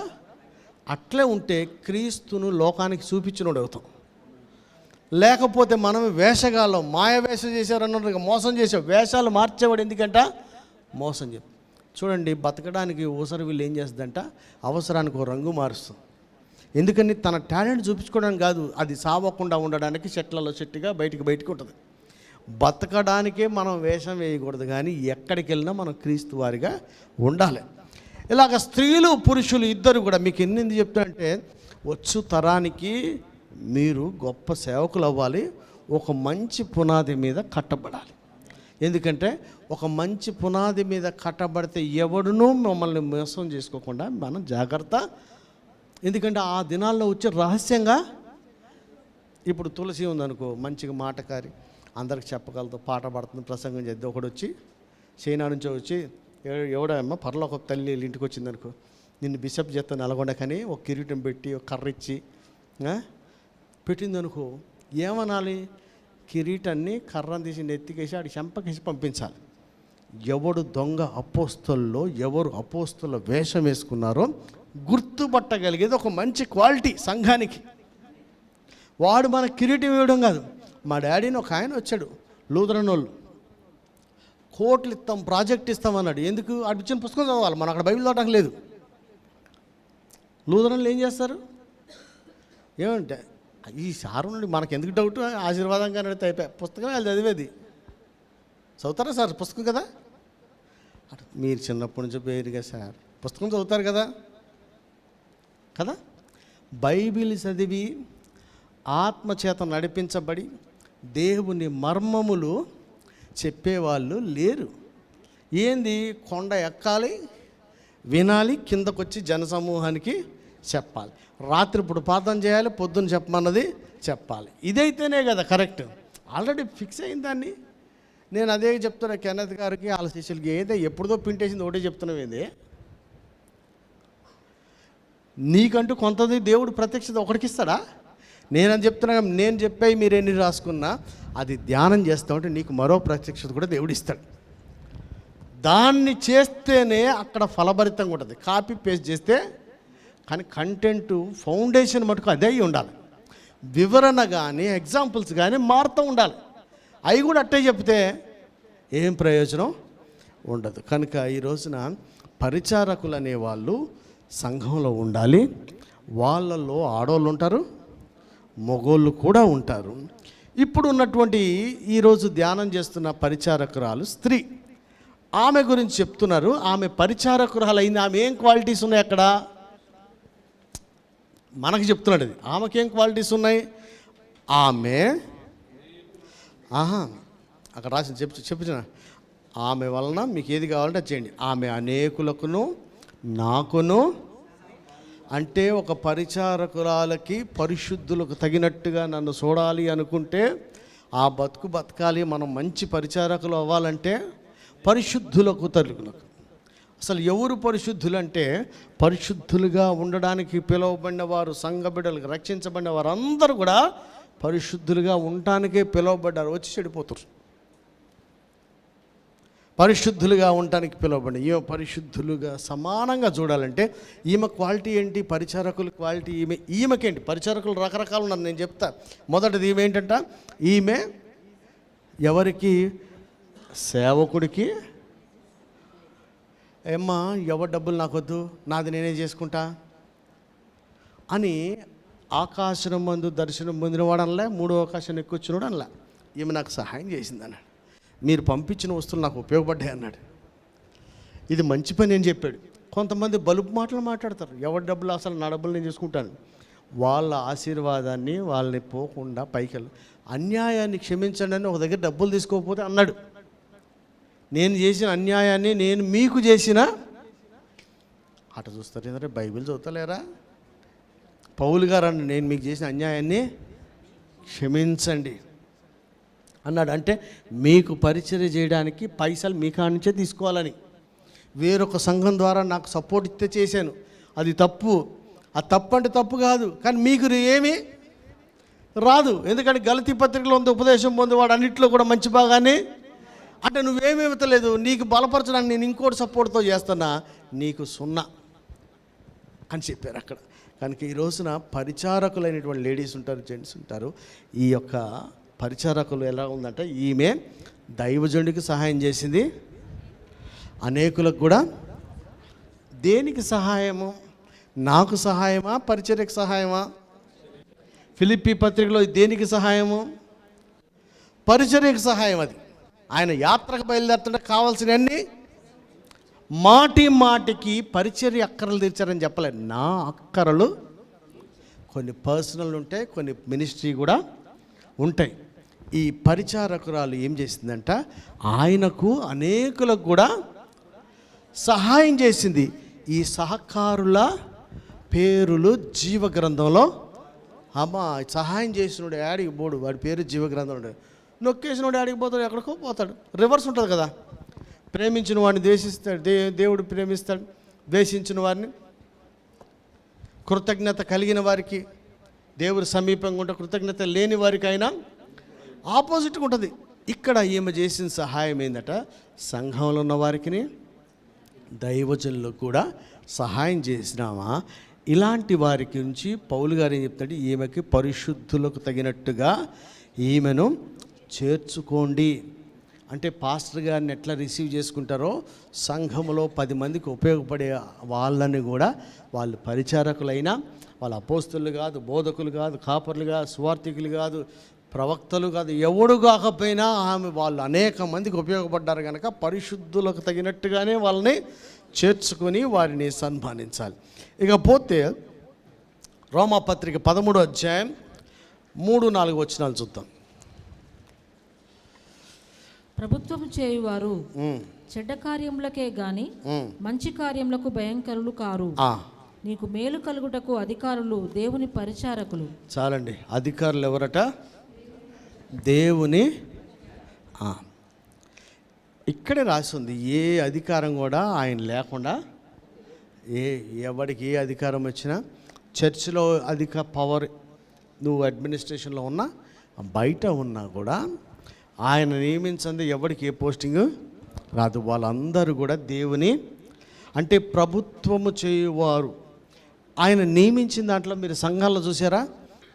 A: అట్లే ఉంటే క్రీస్తును లోకానికి చూపించినోడు అవుతాం. లేకపోతే మనం వేషగాళ్ళం, మాయ వేషం చేశారన్నట్టుగా మోసం చేసాం. వేషాలు మార్చేవాడు ఎందుకంట, మోసం చెప్పి. చూడండి, బతకడానికి ఊసరి వీళ్ళు ఏం చేస్తుందంట, అవసరానికి ఒక రంగు మారుస్తుంది. ఎందుకని తన టాలెంట్ చూపించుకోవడానికి కాదు, అది సావకుండా ఉండడానికి చెట్లలో చెట్టుగా బయటికి ఉంటుంది. బతకడానికే మనం వేషం వేయకూడదు, కానీ ఎక్కడికి వెళ్ళినా మనం క్రీస్తు వారిగా ఉండాలి. ఇలాగ స్త్రీలు పురుషులు ఇద్దరు కూడా మీకు ఎన్నింది చెప్తానంటే, వచ్చు తరానికి మీరు గొప్ప సేవకులు అవ్వాలి. ఒక మంచి పునాది మీద కట్టబడాలి. ఎందుకంటే ఒక మంచి పునాది మీద కట్టబడితే ఎవడునూ మమ్మల్ని మోసం చేసుకోకుండా మనం జాగ్రత్త. ఎందుకంటే ఆ దినాల్లో వచ్చి రహస్యంగా, ఇప్పుడు తులసి ఉందనుకో, మంచిగా మాటకారి అందరికి చెప్పగలదు, పాట పాడుతుంది, ప్రసంగం చేద్దాం. ఒకడు వచ్చి చైనా నుంచి వచ్చి, ఎవడమ్మా పర్లోక తల్లి ఇంటికి వచ్చిందనుకో, నిన్ను బిషప్ చేస్తా నల్గొండ కానీ ఒక కిరీటం పెట్టి ఒక కర్ర ఇచ్చి పెట్టిందనుకో, ఏమనాలి, కిరీటాన్ని కర్రను తీసి నెత్తికేసి ఆడికి చెంపకేసి పంపించాలి. ఎవడు దొంగ అపోస్తల్లో, ఎవరు అపోస్తల వేషం వేసుకున్నారో గుర్తుపట్టగలిగేది ఒక మంచి క్వాలిటీ సంఘానికి. వాడు మన కిరీటం ఇవ్వడం కాదు. మా డాడీని ఒక ఆయన వచ్చాడు, లూథరన్ వాళ్ళు, కోట్లు ఇస్తాం, ప్రాజెక్ట్ ఇస్తామన్నాడు. ఎందుకు, అటు ఇచ్చిన పుస్తకం చదవాలి, మనం అక్కడ బైబిల్ చదవడం లేదు. లూథరన్లు ఏం చేస్తారు ఏమంటే, ఈ సారు నుండి మనకు ఎందుకు డౌట్, ఆశీర్వాదంగా నడితే అయిపోయి పుస్తకం వాళ్ళు చదివేది. చదువుతారా సార్ పుస్తకం కదా, మీరు చిన్నప్పటి నుంచి పేరుగా సార్ పుస్తకం చదువుతారు కదా కదా. బైబిల్ చదివి ఆత్మచేత నడిపించబడి దేవుని మర్మములు చెప్పేవాళ్ళు లేరు. ఏంది, కొండ ఎక్కాలి, వినాలి, కిందకొచ్చి జనసమూహానికి చెప్పాలి, రాత్రిప్పుడు ప్రార్థన చేయాలి, పొద్దున్న చెప్పమన్నది చెప్పాలి. ఇదైతేనే కదా కరెక్ట్. ఆల్రెడీ ఫిక్స్ అయింది దాన్ని. నేను అదే చెప్తున్నా కెన్నత్ గారికి, వాళ్ళ శిష్యులకి, ఏదో ఎప్పుడుదో పింటేసింది ఒకటే చెప్తున్నావు. ఏంది, నీకంటూ కొంతది దేవుడు ప్రత్యక్షత ఒకటికి ఇస్తాడా? నేనని చెప్తున్నా, నేను చెప్పాయి మీరు ఎన్ని రాసుకున్నా అది ధ్యానం చేస్తూ ఉంటే నీకు మరో ప్రత్యక్షత కూడా దేవుడు ఇస్తాడు. దాన్ని చేస్తేనే అక్కడ ఫలభరితంగా ఉంటుంది. కాపీ పేస్ట్ చేస్తే కానీ కంటెంట్ ఫౌండేషన్ మటుకు అదే అయి ఉండాలి. వివరణ కానీ ఎగ్జాంపుల్స్ కానీ మారుతూ ఉండాలి. అవి కూడా అట్టే చెప్తే ఏం ప్రయోజనం ఉండదు. కనుక ఈ రోజున పరిచారకులు అనేవాళ్ళు సంఘంలో ఉండాలి. వాళ్ళల్లో ఆడవాళ్ళు ఉంటారు, మగోళ్ళు కూడా ఉంటారు. ఇప్పుడు ఉన్నటువంటి ఈరోజు ధ్యానం చేస్తున్న పరిచారకురాలు స్త్రీ, ఆమె గురించి చెప్తున్నారు. ఆమె పరిచారకురాలు అయింది. ఆమె ఏం క్వాలిటీస్ ఉన్నాయి అక్కడ మనకు చెప్తున్నాడు. అది ఆమెకేం క్వాలిటీస్ ఉన్నాయి. ఆమె అక్కడ రాసి చెప్తున్నా, ఆమె వలన మీకు ఏది కావాలంటే చేయండి. ఆమె అనేకులకును నాకును, అంటే ఒక పరిచారకురాలకి పరిశుద్ధులకు తగినట్టుగా నన్ను చూడాలి అనుకుంటే ఆ బతకాలి. మనం మంచి పరిచారకులు అవ్వాలంటే పరిశుద్ధులకు తరుగులకు. అసలు ఎవరు పరిశుద్ధులు అంటే, పరిశుద్ధులుగా ఉండడానికి పిలువబడిన వారు, సంఘ బిడ్డలకు రక్షించబడిన వారు అందరూ కూడా పరిశుద్ధులుగా ఉండటానికే పిలువబడ్డారు. వచ్చి చెడిపోతారు. పరిశుద్ధులుగా ఉండటానికి పిలువబడి ఈమె పరిశుద్ధులుగా సమానంగా చూడాలంటే ఈమె క్వాలిటీ ఏంటి, పరిచారకుల క్వాలిటీ ఈమెకేంటి? పరిచారకులు రకరకాలు ఉన్నారు, నేను చెప్తా. మొదటిది ఈమె ఏంటంట, ఈమె ఎవరికి? సేవకుడికి. ఏమ్మా ఎవరి డబ్బులు నాకొద్దు, నాది నేనే చేసుకుంటా అని ఆకాశం మందు దర్శనం పొందిన వాడనలే, మూడో ఆకాశాన్ని ఎక్కువచ్చినోడు అనలే. ఈమె నాకు సహాయం చేసింది అన్నాడు. మీరు పంపించిన వస్తువులు నాకు ఉపయోగపడ్డాయి అన్నాడు. ఇది మంచి పని అని చెప్పాడు. కొంతమంది బలుపు మాటలు మాట్లాడతారు, ఎవరి డబ్బులు అసలు నా డబ్బులు నేను చేసుకుంటాను. వాళ్ళ ఆశీర్వాదాన్ని వాళ్ళని పోకుండా పైకి అన్యాయాన్ని క్షమించండి అని ఒక దగ్గర డబ్బులు తీసుకోకపోతే అన్నాడు. నేను చేసిన అన్యాయాన్ని నేను మీకు చేసిన అట చూస్తారు. ఏంటంటే బైబిల్ చదువుతలేరా? పౌలు గారు అన్న నేను మీకు చేసిన అన్యాయాన్ని క్షమించండి అన్నాడు. అంటే మీకు పరిచర్య చేయడానికి పైసలు మీ కాడ నుంచే తీసుకోవాలని. వేరొక సంఘం ద్వారా నాకు సపోర్ట్ ఇస్తే చేశాను, అది తప్పు. ఆ తప్పు అంటే తప్పు కాదు, కానీ మీకు ఏమీ రాదు. ఎందుకంటే గలతీ పత్రికలో ఉంది, ఉపదేశం పొందేవాడు అన్నింటిలో కూడా మంచి బాగానే. అంటే నువ్వేమీ ఇవ్వలేదు, నీకు బలపరచడానికి నేను ఇంకోటి సపోర్ట్తో చేస్తున్నా, నీకు సున్నా అని చెప్పారు అక్కడ. కనుక ఈ రోజున పరిచారకులైనటువంటి లేడీస్ ఉంటారు, జెంట్స్ ఉంటారు. ఈ యొక్క పరిచారకులు ఎలా ఉందంటే, ఈమె దైవజనుడికి సహాయం చేసింది, అనేకులకు కూడా. దేనికి సహాయము? నాకు సహాయమా, పరిచర్యకు సహాయమా? ఫిలిప్పీ పత్రికలో దేనికి సహాయము? పరిచర్యకు సహాయం. అది ఆయన యాత్రకు బయలుదేరుతుంటే కావాల్సినవన్నీ మాటి మాటికి పరిచర్య అక్కరలు తీర్చారని చెప్పలేదు. నా అక్కరలు కొన్ని పర్సనల్ ఉంటాయి, కొన్ని మినిస్ట్రీ కూడా ఉంటాయి. ఈ పరిచారకురాలు ఏం చేసిందంట, ఆయనకు అనేకులకు కూడా సహాయం చేసింది. ఈ సహకారుల పేరులు జీవ గ్రంథంలో. అమ్మా సహాయం చేసినోడు యాడికి పోడు, వాడి పేరు జీవ గ్రంథంలో. నొక్కేసినోడు యాడికి పోతాడు, ఎక్కడికో పోతాడు. రివర్స్ ఉంటుంది కదా, ప్రేమించిన వాడిని ద్వేషిస్తాడు, దేవుడు ప్రేమిస్తాడు. ద్వేషించిన వారిని, కృతజ్ఞత కలిగిన వారికి దేవుడు సమీపంగా ఉంటే, కృతజ్ఞత లేని వారికి అయినా ఆపోజిట్గా ఉంటుంది. ఇక్కడ ఈమె చేసిన సహాయం ఏందట, సంఘంలో ఉన్న వారికి దైవజనులకు కూడా సహాయం చేసినామా. ఇలాంటి వారికి నుంచి పౌలు గారు ఏం చెప్తాడు, ఈమెకి పరిశుద్ధులకు తగినట్టుగా ఈమెను చేర్చుకోండి. అంటే పాస్టర్ గారిని ఎట్లా రిసీవ్ చేసుకుంటారో, సంఘంలో 10 మందికి ఉపయోగపడే వాళ్ళని కూడా, వాళ్ళు పరిచారకులైనా, వాళ్ళ అపోస్తులు కాదు, బోధకులు కాదు, కాపర్లు కాదు, సువార్థికులు కాదు, ప్రవక్తలు కాదు, ఎవడు కాకపోయినా వాళ్ళు అనేక మందికి ఉపయోగపడ్డారు. కనుక పరిశుద్ధులకు తగినట్టుగానే వాళ్ళని చేర్చుకొని వారిని సన్మానించాలి. ఇకపోతే రోమాపత్రిక 13వ అధ్యాయం 3-4 వచనాలు చూద్దాం.
B: ప్రభుత్వం చేయువారు చెడ్డ కార్యములకే గాని మంచి కార్యములకు భయంకరులు కారు. నీకు మేలు కలుగుటకు అధికారులు దేవుని పరిచారకులు.
A: చాలండి, అధికారులు ఎవరట? దేవుని. ఇక్కడే రాసి ఉంది, ఏ అధికారం కూడా ఆయన లేకుండా, ఎవరికి ఏ అధికారం వచ్చినా, చర్చిలో అధిక పవర్, నువ్వు అడ్మినిస్ట్రేషన్లో ఉన్నా బయట ఉన్నా కూడా ఆయన నియమించింది ఎవరికి ఏ పోస్టింగ్ రాదు. వాళ్ళందరూ కూడా దేవుని, అంటే ప్రభుత్వము చేయువారు. ఆయన నియమించిన దాంట్లో మీరు సంఘాల్లో చూసారా,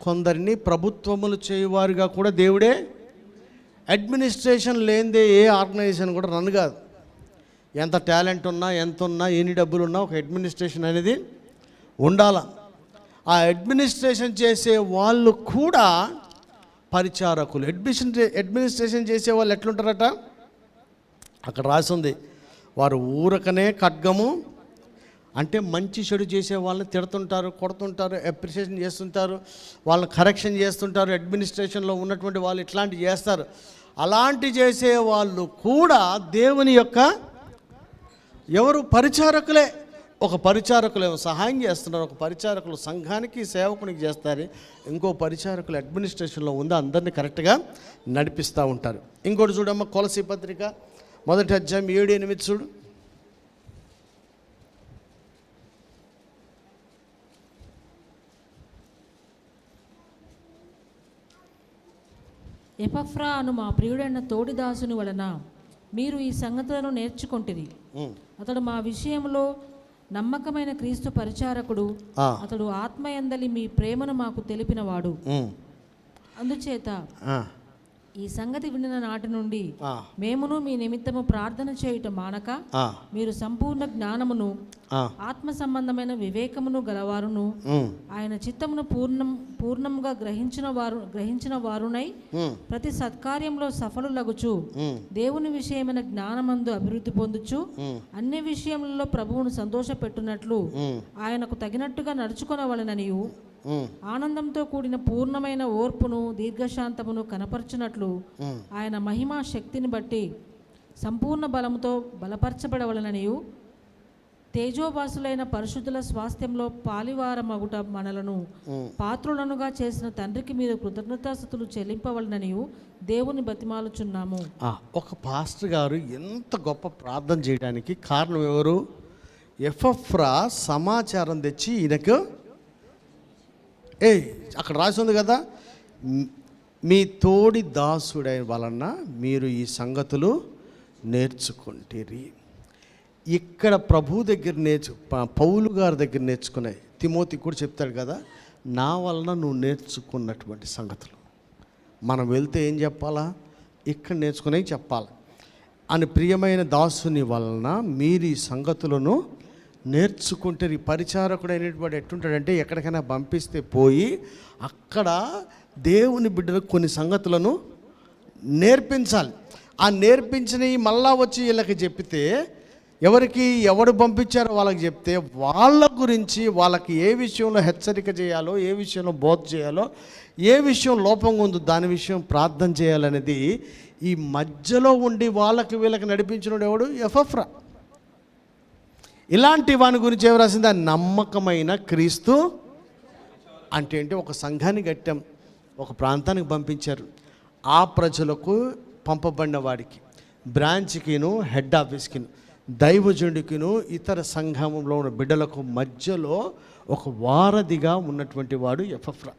A: కొందరిని ప్రభుత్వములు చేయువారుగా కూడా దేవుడే. అడ్మినిస్ట్రేషన్ లేనిదే ఏ ఆర్గనైజేషన్ కూడా రన్ కాదు. ఎంత టాలెంట్ ఉన్నా, ఎంత ఉన్నా, ఎన్ని డబ్బులు ఉన్నా, ఒక అడ్మినిస్ట్రేషన్ అనేది ఉండాల. ఆ అడ్మినిస్ట్రేషన్ చేసే వాళ్ళు కూడా పరిచారకులు. అడ్మినిస్ట్రేషన్ చేసే వాళ్ళు ఎట్లుంటారట, అక్కడ రాసి ఉంది, వారు ఊరకనే ఖడ్గము, అంటే మంచి చెడు చేసే వాళ్ళని తిడుతుంటారు, కొడుతుంటారు, అప్రిషియేషన్ చేస్తుంటారు, వాళ్ళని కరెక్షన్ చేస్తుంటారు. అడ్మినిస్ట్రేషన్లో ఉన్నటువంటి వాళ్ళు ఇట్లాంటివి చేస్తారు. అలాంటి చేసే వాళ్ళు కూడా దేవుని యొక్క ఎవరు? పరిచారకులే. ఒక పరిచారకులు సహాయం చేస్తున్నారు, ఒక పరిచారకులు సంఘానికి సేవకునికి చేస్తారు, ఇంకో పరిచారకులు అడ్మినిస్ట్రేషన్లో ఉంది, అందరినీ కరెక్ట్గా నడిపిస్తూ ఉంటారు. ఇంకోటి చూడమ్మ, కొలసీ పత్రిక 1వ అధ్యాయం 7-8 చూడు.
B: ఎపఫ్రా అను మా ప్రియుడైన తోడిదాసుని వలన మీరు ఈ సంగతులను నేర్చుకొంటిరి. అతడు మా విషయంలో నమ్మకమైన క్రీస్తు పరిచారకుడు. అతడు ఆత్మయందలి మీ ప్రేమను మాకు తెలిపినవాడు. అందుచేత ఈ సంగతి వినిన నాటి నుండి మేమును మీ నిమిత్తము ప్రార్థన చేయుట మానక మీరు సంపూర్ణ జ్ఞానమును ఆత్మ సంబంధమైన వివేకమును గలవారును ఆయన చిత్తమును పూర్ణంగా గ్రహించిన వారునై ప్రతి సత్కార్యంలో సఫలులగుచు దేవుని విషయమైన జ్ఞానమందు అభివృద్ధి పొందుచు అన్ని విషయములలో ప్రభువును సంతోషపెట్టునట్లు ఆయనకు తగినట్టుగా నడుచుకొనవలెననియు ఆనందంతో కూడిన పూర్ణమైన ఓర్పును దీర్ఘశాంతమును కనపరచునట్లు ఆయన మహిమా శక్తిని బట్టి సంపూర్ణ బలముతో బలపరచబడవలననియు తేజోవాసులైన పరిశుద్ధుల స్వాస్థ్యంలో పాలివారమగుట మనలను పాత్రులనుగా చేసిన తండ్రికి మీరు కృతజ్ఞతాస్తుతులు చెల్లింపవలననియు దేవుని బతిమాలుచున్నాము.
A: ఒక పాస్టర్ గారు ఎంత గొప్ప ప్రార్థన చేయడానికి కారణం ఎవరు? ఎపఫ్రా సమాచారం తెచ్చి ఈయనకు అక్కడ రాసి ఉంది కదా, మీ తోడి దాసుడైన వలన మీరు ఈ సంగతులు నేర్చుకుంటారు. ఇక్కడ ప్రభు దగ్గర పౌలు గారి దగ్గర నేర్చుకునే తిమోతి కూడా చెప్తాడు కదా, నా వలన నువ్వు నేర్చుకున్నటువంటి సంగతులు మనం వెళ్తే ఏం చెప్పాలా? ఇక్కడ నేర్చుకునేవి చెప్పాలి అని ప్రియమైన దాసుని వలన మీరు ఈ సంగతులను నేర్చుకుంటే. ఈ పరిచారకుడు అయినటువంటి ఎట్టుంటాడంటే ఎక్కడికైనా పంపిస్తే పోయి అక్కడ దేవుని బిడ్డలకు కొన్ని సంగతులను నేర్పించాలి. ఆ నేర్పించినవి మళ్ళా వచ్చి వీళ్ళకి చెప్తే ఎవరు పంపించారో వాళ్ళకి చెప్తే వాళ్ళ గురించి వాళ్ళకి ఏ విషయంలో హెచ్చరిక చేయాలో, ఏ విషయంలో బోధ చేయాలో, ఏ విషయం లోపంగా ఉందో దాని విషయం ప్రార్థన చేయాలనేది ఈ మధ్యలో ఉండి వాళ్ళకి వీళ్ళకి నడిపించినోడు ఎవడు? ఎపఫ్రా. ఇలాంటి వాని గురించి ఏమి రాసింది? నమ్మకమైన క్రీస్తు అంటే ఏంటి? ఒక సంఘాన్ని కట్టాం, ఒక ప్రాంతానికి పంపించారు. ఆ ప్రజలకు పంపబడిన వాడికి, బ్రాంచ్కిను హెడ్ ఆఫీస్కిను, దైవజనుడికిను ఇతర సంఘంలో ఉన్న బిడ్డలకు మధ్యలో ఒక వారధిగా ఉన్నటువంటి వాడు ఎపఫ్రా.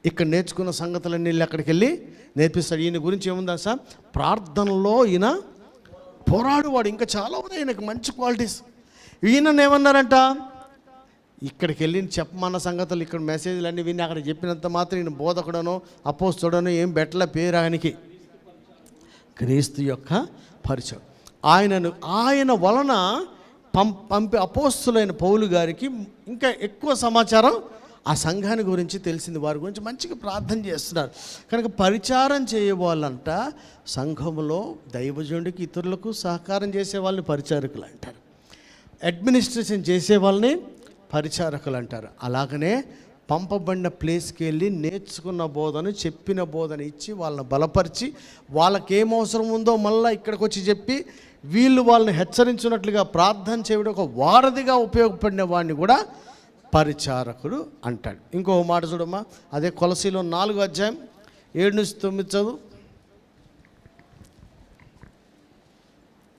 A: ఇక్కడ నేర్చుకున్న సంగతులన్నీ వెళ్ళి అక్కడికి వెళ్ళి నేర్పిస్తాడు. ఈయన గురించి ఏముందా సార్? ప్రార్థనలో ఈయన పోరాడువాడు. ఇంకా చాలా ఉన్నాయి ఈయనకు మంచి క్వాలిటీస్. ఈయనను ఏమన్నారంట? ఇక్కడికి వెళ్ళి చెప్పమన్న సంగతులు ఇక్కడ మెసేజ్లు అన్నీ విని అక్కడ చెప్పినంత మాత్రం ఈయన బోధకుడనో అపోస్తలుడనో ఏం బెట్టల పేరు ఆయనకి. క్రీస్తు యొక్క పరిచయం. ఆయన వలన పంపి అపోస్తలులైన పౌలు గారికి ఇంకా ఎక్కువ సమాచారం ఆ సంఘాన్ని గురించి తెలిసింది. వారి గురించి మంచిగా ప్రార్థన చేస్తున్నారు. కనుక పరిచారం చేయవాళ్ళంట సంఘంలో దైవజనుడికి ఇతరులకు సహకారం చేసే వాళ్ళని పరిచారకులు అంటారు, అడ్మినిస్ట్రేషన్ చేసే వాళ్ళని పరిచారకులు అంటారు. అలాగనే పంపబడిన ప్లేస్కి వెళ్ళి నేర్చుకున్న బోధను, చెప్పిన బోధన ఇచ్చి వాళ్ళని బలపరిచి వాళ్ళకి ఏం అవసరం ఉందో మళ్ళీ ఇక్కడికి వచ్చి చెప్పి వీళ్ళు వాళ్ళని హెచ్చరించినట్లుగా ప్రార్థన చేయడం ఒక వారధిగా ఉపయోగపడిన వాడిని కూడా పరిచారకుడు అంటాడు. ఇంకో మాట చూడమ్మా, అదే కొలసీలో 4:7-9 చదువు.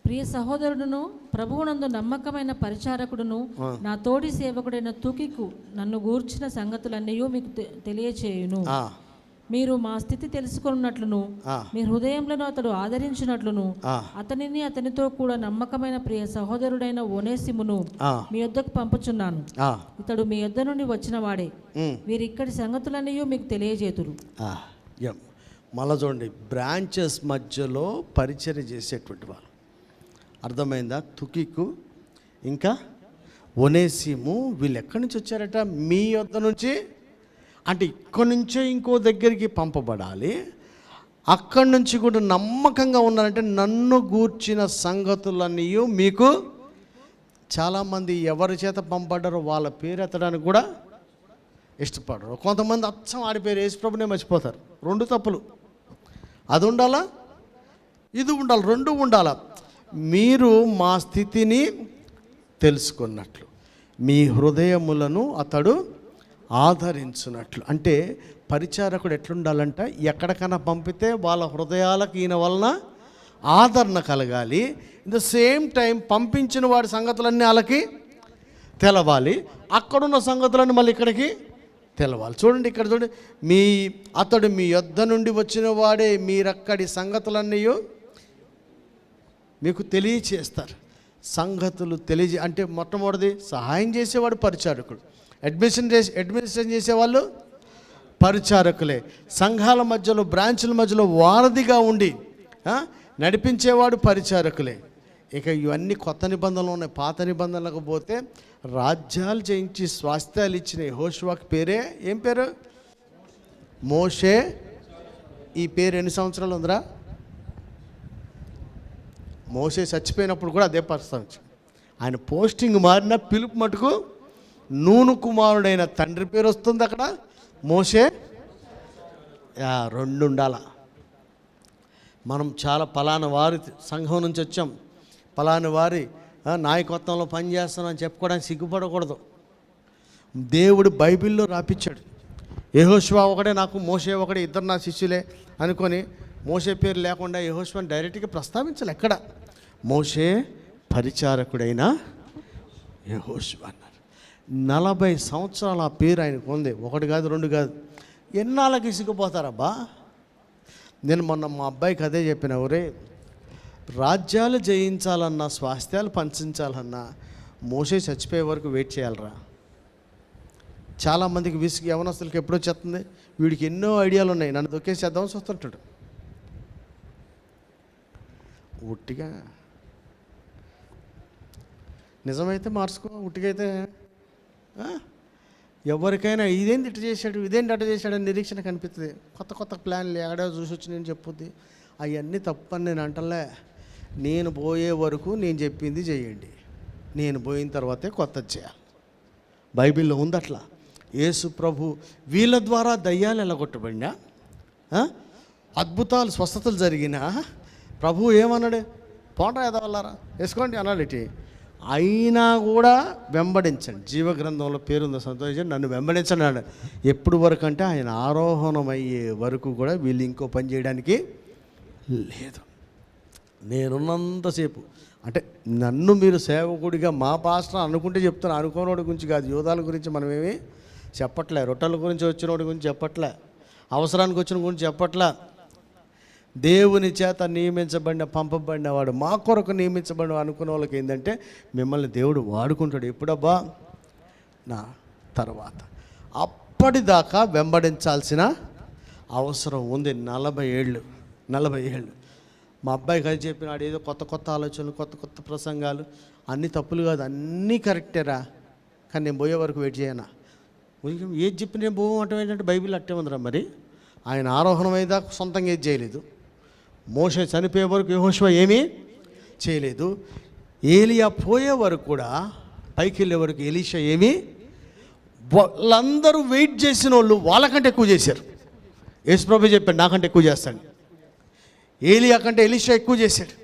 B: ప్రియ సహోదరుడును ప్రభువునందు నమ్మకమైన పరిచారకుడును నా తోడి సేవకుడైన తుకికు నన్ను గూర్చిన సంగతులన్నీ మీకు తెలియచేయును. మీరు మా స్థితి తెలుసుకున్నట్లును మీ హృదయంలో అతడు ఆదరించినట్లును అతనిని అతనితో కూడా నమ్మకమైన ప్రియ సహోదరుడైన ఒనేసిమును మీ యొద్దకు పంపుచున్నాను. ఇతడు మీ యొద్ద నుండి వచ్చిన వాడే. వీరిక్కడి సంగతులన్నీ మీకు తెలియజేతురు.
A: మళ్ళా చూడండి, బ్రాంచెస్ మధ్యలో పరిచర్య చేసేటువంటి వాళ్ళు. అర్థమైందా? తుకికు ఇంకా ఒనేసిము వీళ్ళు ఎక్కడి నుంచి వచ్చారట? మీ యొద్ద నుంచి. అంటే ఇక్కడి నుంచే ఇంకో దగ్గరికి పంపబడాలి. అక్కడి నుంచి కూడా నమ్మకంగా ఉన్నారంటే నన్ను గూర్చిన సంగతులన్నీ మీకు. చాలామంది ఎవరి చేత పంపడ్డారో వాళ్ళ పేరు ఎత్తడానికి కూడా ఇష్టపడరు. కొంతమంది అచ్చం ఆడి పేరు యేసుప్రభునే మర్చిపోతారు. 2 తప్పులు. అది ఉండాలా, ఇది ఉండాలి, 2 ఉండాలా. మీరు మా స్థితిని తెలుసుకున్నట్లు మీ హృదయములను అతడు ఆదరించున్నట్లు. అంటే పరిచారకుడు ఎట్లుండాలంట? ఎక్కడికైనా పంపితే వాళ్ళ హృదయాలకు ఈయన వలన ఆదరణ కలగాలి. ఇన్ ద సేమ్ టైం పంపించిన వాడి సంగతులన్నీ వాళ్ళకి తెలవాలి. అక్కడున్న సంగతులన్నీ మళ్ళీ ఇక్కడికి తెలవాలి. చూడండి ఇక్కడ చూడండి, అతడు మీ యొద్ద నుండి వచ్చిన వాడే, మీరక్కడి సంగతులన్నీ మీకు తెలియచేస్తారు. సంగతులు అంటే మొట్టమొదటిది సహాయం చేసేవాడు పరిచారకుడు, అడ్మినిస్ట్రేషన్ చేసేవాళ్ళు పరిచారకులే. సంఘాల మధ్యలో, బ్రాంచుల మధ్యలో వారధిగా ఉండి నడిపించేవాడు పరిచారకులే. ఇక ఇవన్నీ కొత్త నిబంధనలు ఉన్నాయి. పాత నిబంధనలకు పోతే రాజ్యాలు జయించి స్వాస్థ్యాలు ఇచ్చిన యెహోషువకి పేరే ఏం పేరు? మోషే. ఈ పేరు ఎన్ని సంవత్సరాలు ఉందిరా? మోషే చచ్చిపోయినప్పుడు కూడా అదే ప్రస్తావించాడు. ఆయన పోస్టింగ్ మారిన పిలుపు మటుకు నూను కుమారుడైన తండ్రి పేరు వస్తుంది అక్కడ. మోషే 2 ఉండాల. మనం చాలా పలానా వారి సంఘం నుంచి వచ్చాం, పలానా వారి నాయకత్వంలో పనిచేస్తామని చెప్పుకోవడానికి సిగ్గుపడకూడదు. దేవుడు బైబిల్లో రాపిచ్చాడు. యెహోషువ ఒకడే నాకు, మోషే ఒకడే, ఇద్దరు నా శిష్యులే అనుకొని మోషే పేరు లేకుండా యెహోషువని డైరెక్ట్గా ప్రస్తావించాలి. ఎక్కడ? మోషే పరిచారకుడైన యెహోషువ అన్నారు. 40 సంవత్సరాల ఆ పేరు ఆయనకు ఉంది. 1 కాదు 2 కాదు. ఎన్నాళ్ళకి ఇసుకుపోతారబ్బా. నేను మొన్న మా అబ్బాయికి అదే చెప్పిన, ఒరే రాజ్యాలు జయించాలన్నా, స్వాస్థ్యాలు పంచాలన్నా మోషే చచ్చిపోయే వరకు వెయిట్ చేయాలరా. చాలామందికి విసిగి యవనస్తులకి ఎప్పుడో చెప్తుంది, వీడికి ఎన్నో ఐడియాలు ఉన్నాయి, నన్ను దొక్కేసేద్దామని చూస్తుంటాడు. ఉట్టిగా నిజమైతే మార్చుకో, ఉట్టిగైతే ఎవరికైనా ఇదేంటి ఇటు చేశాడు, ఇదేంటి అటు చేశాడు అని నిరీక్షణ కనిపిస్తుంది. కొత్త ప్లాన్లు ఎక్కడో చూసి వచ్చి నేను చెప్పుద్ది. అవన్నీ తప్పని నేను అంటలే. నేను పోయే వరకు నేను చెప్పింది చేయండి, నేను పోయిన తర్వాతే కొత్తది చేయాలి. బైబిల్లో ఉంది అట్లా. యేసు ప్రభు వీళ్ళ ద్వారా దయ్యాలు ఎలగొట్టబడినా, అద్భుతాలు స్వస్థతలు జరిగినా ప్రభు ఏమన్నాడు? పోండ్రా ఎదవల్లారా వేసుకోండి అన్నాడు. ఇటు అయినా కూడా వెంబడించండి, జీవగ్రంథంలో పేరుందో సంతోషించండి, నన్ను వెంబడించండి అన్నాడు. ఎప్పుడు వరకు అంటే ఆయన ఆరోహణమయ్యే వరకు కూడా వీళ్ళు ఇంకో పని చేయడానికి లేదు. నేనున్నంతసేపు అంటే నన్ను మీరు సేవకుడిగా మా పాస్టర్ అనుకుంటే చెప్తాను, అనుకోనోడి గురించి కాదు. యోధాల గురించి మనమేమి చెప్పట్లే, రొట్టెల గురించి వచ్చినోడి గురించి చెప్పట్లే, అవసరానికి వచ్చిన గురించి చెప్పట్లే. దేవుని చేత నియమించబడిన, పంపబడిన వాడు, మా కొరకు నియమించబడిన అనుకునే వాళ్ళకి ఏంటంటే మిమ్మల్ని దేవుడు వాడుకుంటాడు. ఎప్పుడబ్బా? నా తర్వాత. అప్పటిదాకా వెంబడించాల్సిన అవసరం ఉంది. 40 ఏళ్ళు. మా అబ్బాయికి అది చెప్పినాడు, ఏదో కొత్త ఆలోచనలు, కొత్త ప్రసంగాలు. అన్నీ తప్పులు కాదు, అన్నీ కరెక్టేరా, కానీ నేను పోయే వరకు వెయిట్ చేయనా. ఏది చెప్పి నేను పోవటం ఏంటంటే బైబిల్ అట్టే ఉందిరా. మరి ఆయన ఆరోహణం అయ్యేదాకా సొంతంగా ఏది చేయలేదు. మోషే చనిపోయే వరకు యెహోషువ ఏమీ చేయలేదు. ఏలియా పోయే వరకు కూడా, పైకి వెళ్ళే వరకు ఎలీషా ఏమీ, వాళ్ళందరూ వెయిట్ చేసిన వాళ్ళు వాళ్ళకంటే ఎక్కువ చేశారు. యేసుప్రభు చెప్పాడు నాకంటే ఎక్కువ చేస్తాడు. ఏలియా కంటే ఎలీషా ఎక్కువ చేశాడు.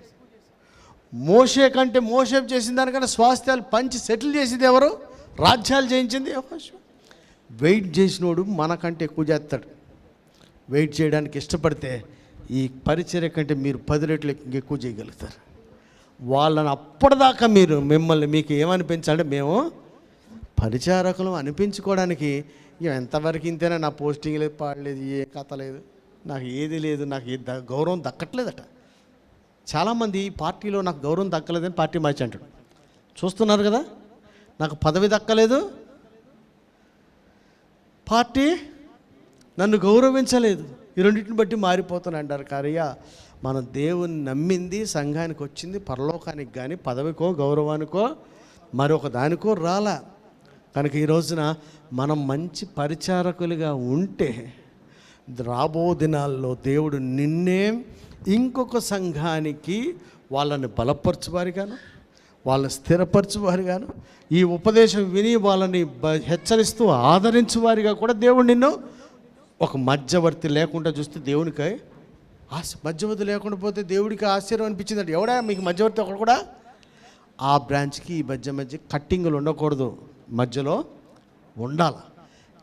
A: మోషే కంటే మోషే చేసిన దానికంటే స్వాస్థ్యాలు పంచి సెటిల్ చేసేది ఎవరు? రాజ్యాలు జయించింది యెహోషువ. వెయిట్ చేసినోడు మనకంటే ఎక్కువ చేస్తాడు. వెయిట్ చేయడానికి ఇష్టపడితే ఈ పరిచర్య కంటే మీరు 10 రెట్లు ఎక్కువ చేయగలుగుతారు. వాళ్ళని అప్పటిదాకా మీకు ఏమనిపించాలంటే మేము పరిచారకులు అనిపించుకోవడానికి ఎంతవరకు ఇంతేనా, నా పోస్టింగ్ లేదు, పాడలేదు, ఏ కథ లేదు, నాకు ఏది లేదు, నాకు గౌరవం దక్కట్లేదట. చాలామంది ఈ పార్టీలో నాకు గౌరవం దక్కలేదని పార్టీ మార్చి అంటాడు. చూస్తున్నారు కదా, నాకు పదవి దక్కలేదు, పార్టీ నన్ను గౌరవించలేదు, ఈ రెండింటిని బట్టి మారిపోతాను అంటారు. కార్య మన దేవుని నమ్మింది, సంఘానికి వచ్చింది పరలోకానికి కానీ పదవికో గౌరవానికో మరొక దానికో రాలా. కనుక ఈ రోజున మనం మంచి పరిచారకులుగా ఉంటే రాబో దినాల్లో దేవుడు నిన్నే ఇంకొక సంఘానికి వాళ్ళని బలపరచువారిగాను, వాళ్ళని స్థిరపరచువారిగాను, ఈ ఉపదేశం విని వాళ్ళని హెచ్చరిస్తూ ఆదరించువారిగా కూడా దేవుడు నిన్ను ఒక మధ్యవర్తి లేకుండా చూస్తే దేవునికి మధ్యవర్తి లేకుండా పోతే దేవుడికి ఆశ్చర్యం అనిపించిందంటే, ఎవడా మీకు మధ్యవర్తి ఒకడు కూడా? ఆ బ్రాంచ్కి ఈ మధ్య కట్టింగులు ఉండకూడదు, మధ్యలో ఉండాలి.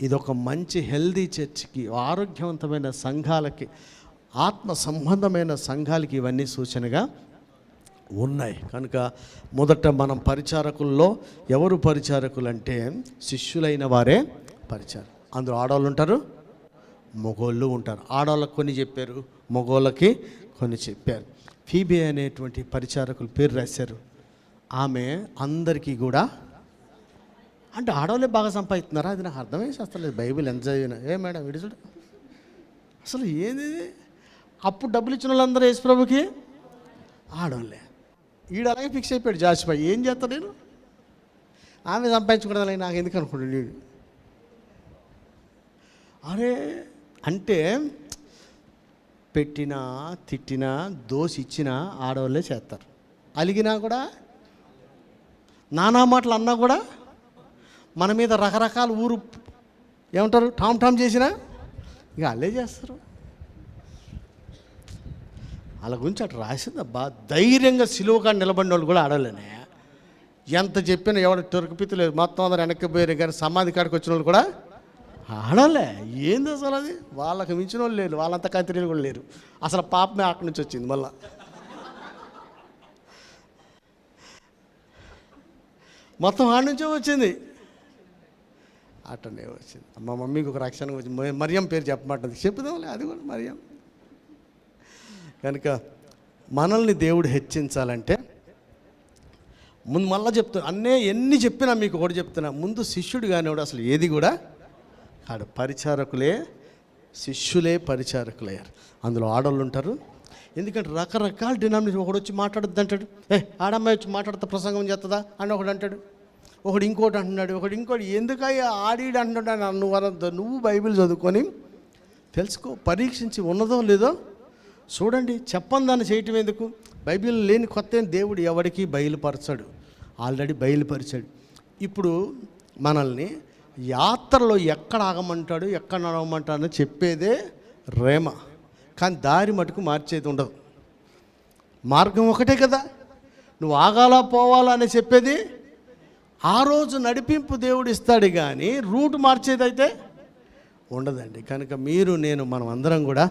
A: ఇది ఒక మంచి హెల్దీ చర్చ్కి, ఆరోగ్యవంతమైన సంఘాలకి, ఆత్మ సంబంధమైన సంఘాలకి ఇవన్నీ సూచనగా ఉన్నాయి. కనుక మొదట మనం పరిచారకుల్లో ఎవరు పరిచారకులు అంటే శిష్యులైన వారే పరిచారకులు. అందులో ఆడవాళ్ళు ఉంటారు, మగోళ్ళు ఉంటారు. ఆడవాళ్ళకి కొన్ని చెప్పారు, మగోళ్ళకి కొన్ని చెప్పారు. ఫీబే అనేటువంటి పరిచారకులు పేరు రాశారు. ఆమె అందరికీ కూడా, అంటే ఆడవాళ్ళే బాగా సంపాదిస్తున్నారా? అది నాకు అర్థమే చేస్తలేదు. బైబిల్ ఎంత చదివినా మేడం విడుచుడు అసలు ఏది? అప్పుడు డబ్బులు ఇచ్చిన వాళ్ళందరూ యేసుప్రభుకి ఆడవాళ్ళే. ఈడు అలాగే ఫిక్స్ అయిపోయాడు జాసిపై. ఏం చేస్తాను నేను, ఆమె సంపాదించుకోవడం నాకు ఎందుకు అనుకుంటాడు వీడు. అరే అంటే పెట్టినా తిట్టినా దోశ ఇచ్చినా ఆడవాళ్ళే చేస్తారు. అలిగినా కూడా, నానా మాటలు అన్నా కూడా, మన మీద రకరకాల ఊరు ఏమంటారు టామ్ టామ్ చేసినా ఇక వాళ్ళే చేస్తారు. వాళ్ళ గురించి అటు రాసిందబ్బా. ధైర్యంగా సిలువగా నిలబడిన వాళ్ళు కూడా ఆడలేనే. ఎంత చెప్పినా ఎవడు తొరకపిత్తలేదు, మొత్తం అందరు వెనక్కి పోయారు. కానీ సమాధి కాడికి వచ్చిన వాళ్ళు కూడా ఆడలే. ఏంది అసలు అది? వాళ్ళకి మించిన వాళ్ళు లేరు, వాళ్ళంతా కంత్రీలు కూడా లేరు. అసలు పాపమే అక్కడి నుంచి వచ్చింది. మళ్ళా మొత్తం ఆడి నుంచే వచ్చింది, అట్టనే వచ్చింది. మా మమ్మీకి ఒక రక్షణ వచ్చింది. మరియం పేరు చెప్పమంటుంది, చెప్పుదాంలే అది కూడా మరియం. కనుక మనల్ని దేవుడు హెచ్చించాలంటే ముందు మళ్ళీ చెప్తున్నా, ఎన్ని చెప్పినా మీకు ఒకటి చెప్తున్నా, ముందు శిష్యుడు కానివాడు అసలు ఏది కూడా కాడు. పరిచారకులే, శిష్యులే పరిచారకులయ్యారు. అందులో ఆడవాళ్ళు ఉంటారు. ఎందుకంటే రకరకాల డినామినేషన్. ఒకడు వచ్చి మాట్లాడద్దు అంటాడు, ఆడమ్మాయి వచ్చి మాట్లాడితే ప్రసంగం చేస్తుందా అని ఒకడు అంటాడు. ఒకడు ఇంకోటి అంటున్నాడు, ఒకడు ఇంకోటి. ఎందుకయ్యా ఆడీడు అంటున్నాడు. నువ్వు బైబిల్ చదువుకొని తెలుసుకో, పరీక్షించి ఉన్నదో లేదో చూడండి. చెప్పని దాన్ని చేయటం ఎందుకు? బైబిల్ లేని కొత్త దేవుడు ఎవరికి బయలుపరచాడు, ఆల్రెడీ బయలుపరిచాడు. ఇప్పుడు మనల్ని యాత్రలో ఎక్కడ ఆగమంటాడు, ఎక్కడ నడవమంటాడని చెప్పేదే రేమ. కానీ దారి మటుకు మార్చేది ఉండదు. మార్గం ఒకటే కదా, నువ్వు ఆగాలా పోవాలా అని చెప్పేది. ఆ రోజు నడిపింపు దేవుడు ఇస్తాడు, కానీ రూట్ మార్చేదైతే ఉండదండి. కనుక మీరు, నేను, మనం అందరం కూడా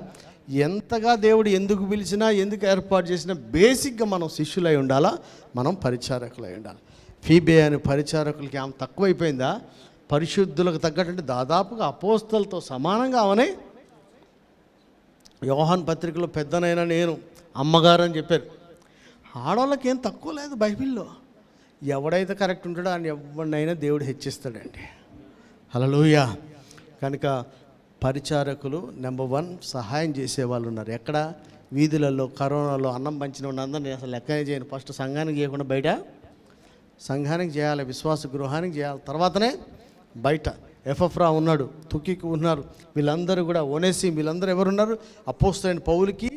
A: ఎంతగా దేవుడు ఎందుకు పిలిచినా, ఎందుకు ఏర్పాటు చేసినా బేసిక్గా మనం శిష్యులై ఉండాలా, మనం పరిచారకులై ఉండాలి. ఫీబే అనే పరిచారకులకి ఆమె తక్కువైపోయిందా? పరిశుద్ధులకు తగ్గట్టు దాదాపుగా అపోస్తలతో సమానంగా అవనే. యోహాన్ పత్రికలో పెద్దనైనా నేను అమ్మగారు అని చెప్పారు. ఆడవాళ్ళకి ఏం తక్కువ లేదు బైబిల్లో. ఎవడైతే కరెక్ట్ ఉంటాడో అని ఎవరినైనా దేవుడు హెచ్చిస్తాడండి. హల్లెలూయా. కనుక పరిచారకులు నెంబర్ 1 సహాయం చేసేవాళ్ళు ఉన్నారు. ఎక్కడ? వీధులలో, కరోనాలో అన్నం పంచిన వాళ్ళందరినీ అసలు లెక్కనే చేయను. ఫస్ట్ సంఘానికి చేయకుండా బయట సంఘానికి చేయాలి, విశ్వాస గృహానికి చేయాలి, తర్వాతనే బయట. ఎఫ్రా ఉన్నాడు, తుకికు ఉన్నారు, వీళ్ళందరూ కూడా ఒనేసి, వీళ్ళందరూ ఎవరున్నారు? అపోస్తలుడైన పౌలుకి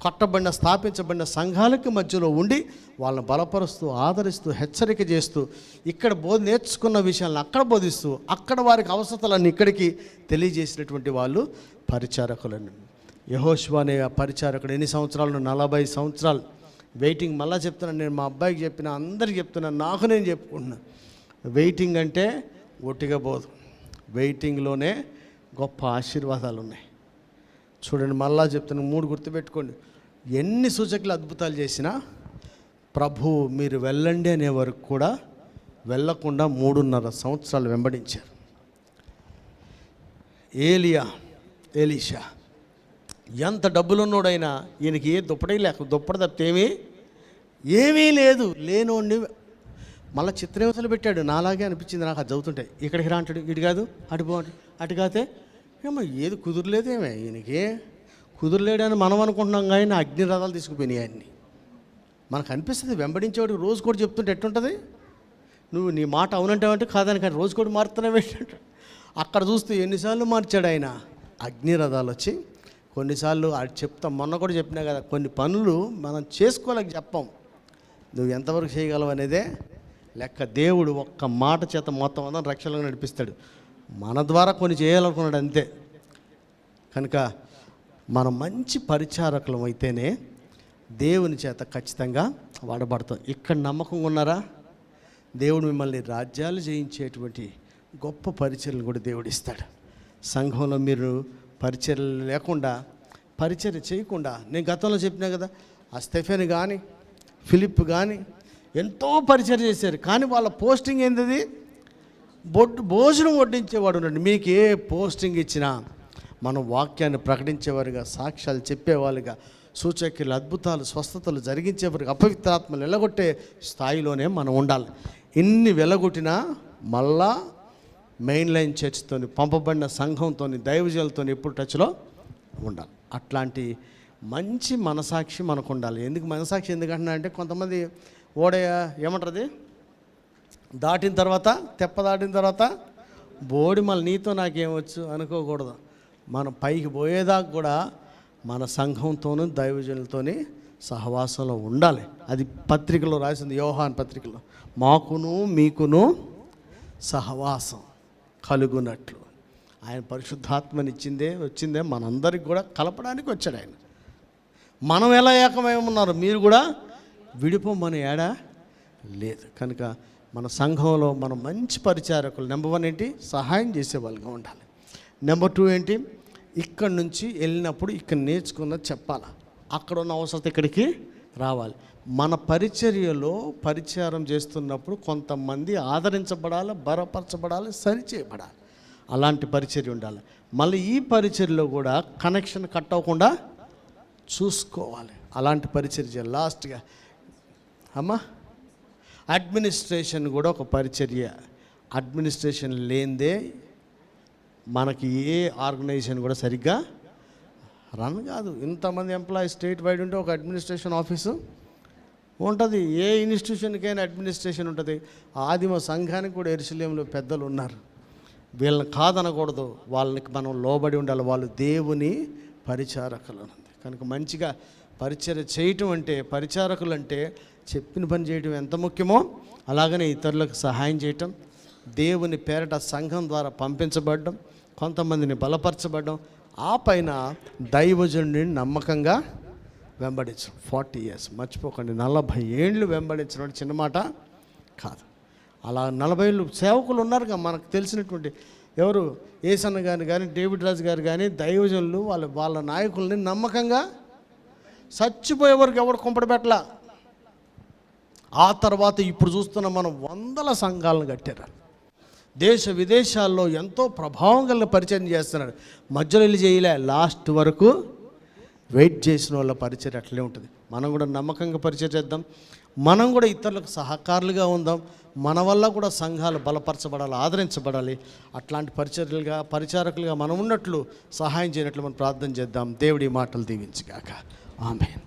A: కట్టబడిన, స్థాపించబడిన సంఘాలకి మధ్యలో ఉండి వాళ్ళని బలపరుస్తూ, ఆదరిస్తూ, హెచ్చరిక చేస్తూ, ఇక్కడ నేర్చుకున్న విషయాలను అక్కడ బోధిస్తూ, అక్కడ వారికి అవసరతలన్నీ ఇక్కడికి తెలియజేసినటువంటి వాళ్ళు పరిచారకులను. యెహోషువ అనే పరిచారకుడు ఎన్ని సంవత్సరాలు? 40 సంవత్సరాలు వెయిటింగ్. మళ్ళీ చెప్తున్నాను, నేను మా అబ్బాయికి చెప్పిన, అందరికి చెప్తున్నాను, నాకు నేను చెప్పుకుంటున్నా. వెయిటింగ్ అంటే ఒట్టిగా పోదు. వెయిటింగ్లోనే గొప్ప ఆశీర్వాదాలు ఉన్నాయి. చూడండి, మళ్ళా చెప్తున్నాను, 3 గుర్తుపెట్టుకోండి. ఎన్ని సూచకులు, అద్భుతాలు చేసినా ప్రభు మీరు వెళ్ళండి అనే వరకు కూడా వెళ్ళకుండా 3.5 సంవత్సరాలు వెంబడించారు. ఎలీషా ఎంత డబ్బులున్నోడైనా ఈయనకి ఏ దుప్పటి లేక, దుప్పటి తప్పితే ఏమీ లేదు, లేనోడిని మళ్ళీ చిత్రహింసలు పెట్టాడు. నాలాగే అనిపించింది నాకు అది చదువుతుంటే. ఇక్కడికి రా అంటాడు, ఇటు కాదు అటు పో, అటు కాతే ఏమో ఏది కుదురలేదేమే, ఈయనకి కుదురలేడని మనం అనుకుంటున్నాం. కానీ అగ్ని రథాలు తీసుకుపోయినాయి అన్ని. మనకు అనిపిస్తుంది వెంబడించేవాడు రోజు కూడా చెప్తుంటే ఎట్టుంటుంది? నువ్వు నీ మాట అవునంటావంటే కాదని, కానీ రోజు కూడా మారుతున్నావు ఏంటంటే. అక్కడ చూస్తూ ఎన్నిసార్లు మార్చాడు ఆయన. అగ్ని రథాలు వచ్చి కొన్నిసార్లు అది చెప్తాం, మొన్న కూడా చెప్పినా కదా, కొన్ని పనులు మనం చేసుకోలేక చెప్పాం. నువ్వు ఎంతవరకు చేయగలవు అనేదే లెక్క. దేవుడు ఒక్క మాట చేత మొత్తం అందరం రక్షణగా నడిపిస్తాడు. మన ద్వారా కొన్ని చేయాలనుకున్నాడు అంతే. కనుక మనం మంచి పరిచారకులం అయితేనే దేవుని చేత ఖచ్చితంగా వాడబడతాం. ఇక్కడ నమ్మకంగా ఉన్నారా? దేవుడు మిమ్మల్ని రాజ్యాలు జయించేటువంటి గొప్ప పరిచర్యలు కూడా దేవుడు ఇస్తాడు. సంఘంలో మీరు పరిచర్యలు లేకుండా, పరిచర్య చేయకుండా, నేను గతంలో చెప్పినా కదా, ఆ స్టెఫెన్ కానీ, ఫిలిప్ కానీ ఎంతో పరిచర్య చేశారు. కానీ వాళ్ళ పోస్టింగ్ ఏంటిది? భోజనం వడ్డించేవాడు ఉన్నాడు. మీకు ఏ పోస్టింగ్ ఇచ్చినా మనం వాక్యాన్ని ప్రకటించేవారుగా, సాక్ష్యాలు చెప్పేవాళ్ళుగా, సూచక్రియలు, అద్భుతాలు, స్వస్థతలు జరిగించేవారికి అపవిత్రాత్మలు వెలగొట్టే స్థాయిలోనే మనం ఉండాలి. ఇన్ని వెలగొట్టినా మళ్ళా మెయిన్ లైన్ చర్చ్తోని, పంపబడిన సంఘంతో, దైవజనులతో ఎప్పుడు టచ్లో ఉండాలి. అట్లాంటి మంచి మనసాక్షి మనకు ఉండాలి. ఎందుకు మనసాక్షి ఎందుకంటున్నా అంటే, కొంతమంది ఓడయ ఏమంటారు, దాటిన తర్వాత, తెప్ప దాటిన తర్వాత బోడి మళ్ళీ నీతో నాకేమొచ్చు అనుకోకూడదు. మనం పైకి పోయేదాకా కూడా మన సంఘంతోనూ దైవజనులతోని సహవాసంలో ఉండాలి. అది పత్రికలో రాసింది, యోహాను పత్రికలో, మాకును మీకును సహవాసం కలుగునట్లు. ఆయన పరిశుద్ధాత్మనిచ్చిందే వచ్చిందే మనందరికి కూడా కలపడానికి వచ్చాడు ఆయన. మనం ఎలా ఏకమై ఉన్నారు, మీరు కూడా విడిపోమని ఏడా లేదు. కనుక మన సంఘంలో మనం మంచి పరిచారకులు, నెంబర్ 1 ఏంటి, సహాయం చేసేవాళ్ళుగా ఉండాలి. నెంబర్ 2 ఏంటి, ఇక్కడి నుంచి వెళ్ళినప్పుడు ఇక్కడ నేర్చుకున్నది చెప్పాలి. అక్కడ ఉన్న అవసరం ఇక్కడికి రావాలి. మన పరిచర్యలో పరిచారం చేస్తున్నప్పుడు కొంతమంది ఆదరించబడాలి, బలపరచబడాలి, సరిచేయబడాలి. అలాంటి పరిచర్య ఉండాలి. మళ్ళీ ఈ పరిచర్యలో కూడా కనెక్షన్ కట్ అవ్వకుండా చూసుకోవాలి. అలాంటి పరిచర్య. లాస్ట్గా అడ్మినిస్ట్రేషన్ కూడా ఒక పరిచర్య. అడ్మినిస్ట్రేషన్ లేనిదే మనకి ఏ ఆర్గనైజేషన్ కూడా సరిగ్గా రన్ కాదు. ఇంతమంది ఎంప్లాయీస్ స్టేట్ వైడ్ ఉంటే ఒక అడ్మినిస్ట్రేషన్ ఆఫీసు ఉంటుంది. ఏ ఇన్స్టిట్యూషన్కైనా అడ్మినిస్ట్రేషన్ ఉంటుంది. ఆదిమ సంఘానికి కూడా యెరూషలేములో పెద్దలు ఉన్నారు. వీళ్ళని కాదనకూడదు, వాళ్ళకి మనం లోబడి ఉండాలి. వాళ్ళు దేవుని పరిచారకులు ఉంది. కనుక మంచిగా పరిచర్య చేయటం అంటే, పరిచారకులు అంటే చెప్పిన పని చేయటం ఎంత ముఖ్యమో అలాగనే ఇతరులకు సహాయం చేయటం, దేవుని పేరట సంఘం ద్వారా పంపించబడడం, కొంతమందిని బలపరచబడడం, ఆ పైన దైవజనుడిని నమ్మకంగా వెంబడించడం. 40 years మర్చిపోకండి, 40 ఏళ్ళు వెంబడించడం చిన్న మాట కాదు. అలా 40 ఏళ్ళు సేవకులు ఉన్నారుగా మనకు తెలిసినటువంటి, ఎవరు, ఏసన్న గారు కానీ, డేవిడ్ రాజు గారు కానీ, దైవజనులు వాళ్ళ నాయకుల్ని నమ్మకంగా చచ్చిపోయే వరకు ఎవరు కుంపడి పెట్టలా. ఆ తర్వాత ఇప్పుడు చూస్తున్న మనం వందల సంఘాలను కట్టారు. దేశ విదేశాల్లో ఎంతో ప్రభావం కలిగిన పరిచయం చేస్తున్నాడు. మధ్యలో వెళ్ళి చేయలే, లాస్ట్ వరకు వెయిట్ చేసిన వాళ్ళ పరిచయం అట్లే ఉంటుంది. మనం కూడా నమ్మకంగా పరిచయం చేద్దాం. మనం కూడా ఇతరులకు సహకారులుగా ఉందాం. మన వల్ల కూడా సంఘాలు బలపరచబడాలి, ఆదరించబడాలి. అట్లాంటి పరిచారకులుగా మనం ఉన్నట్లు, సహాయం చేయనట్లు మనం ప్రార్థన చేద్దాం. దేవుడి మాటలు దీవించుగాక. ఆమేన్.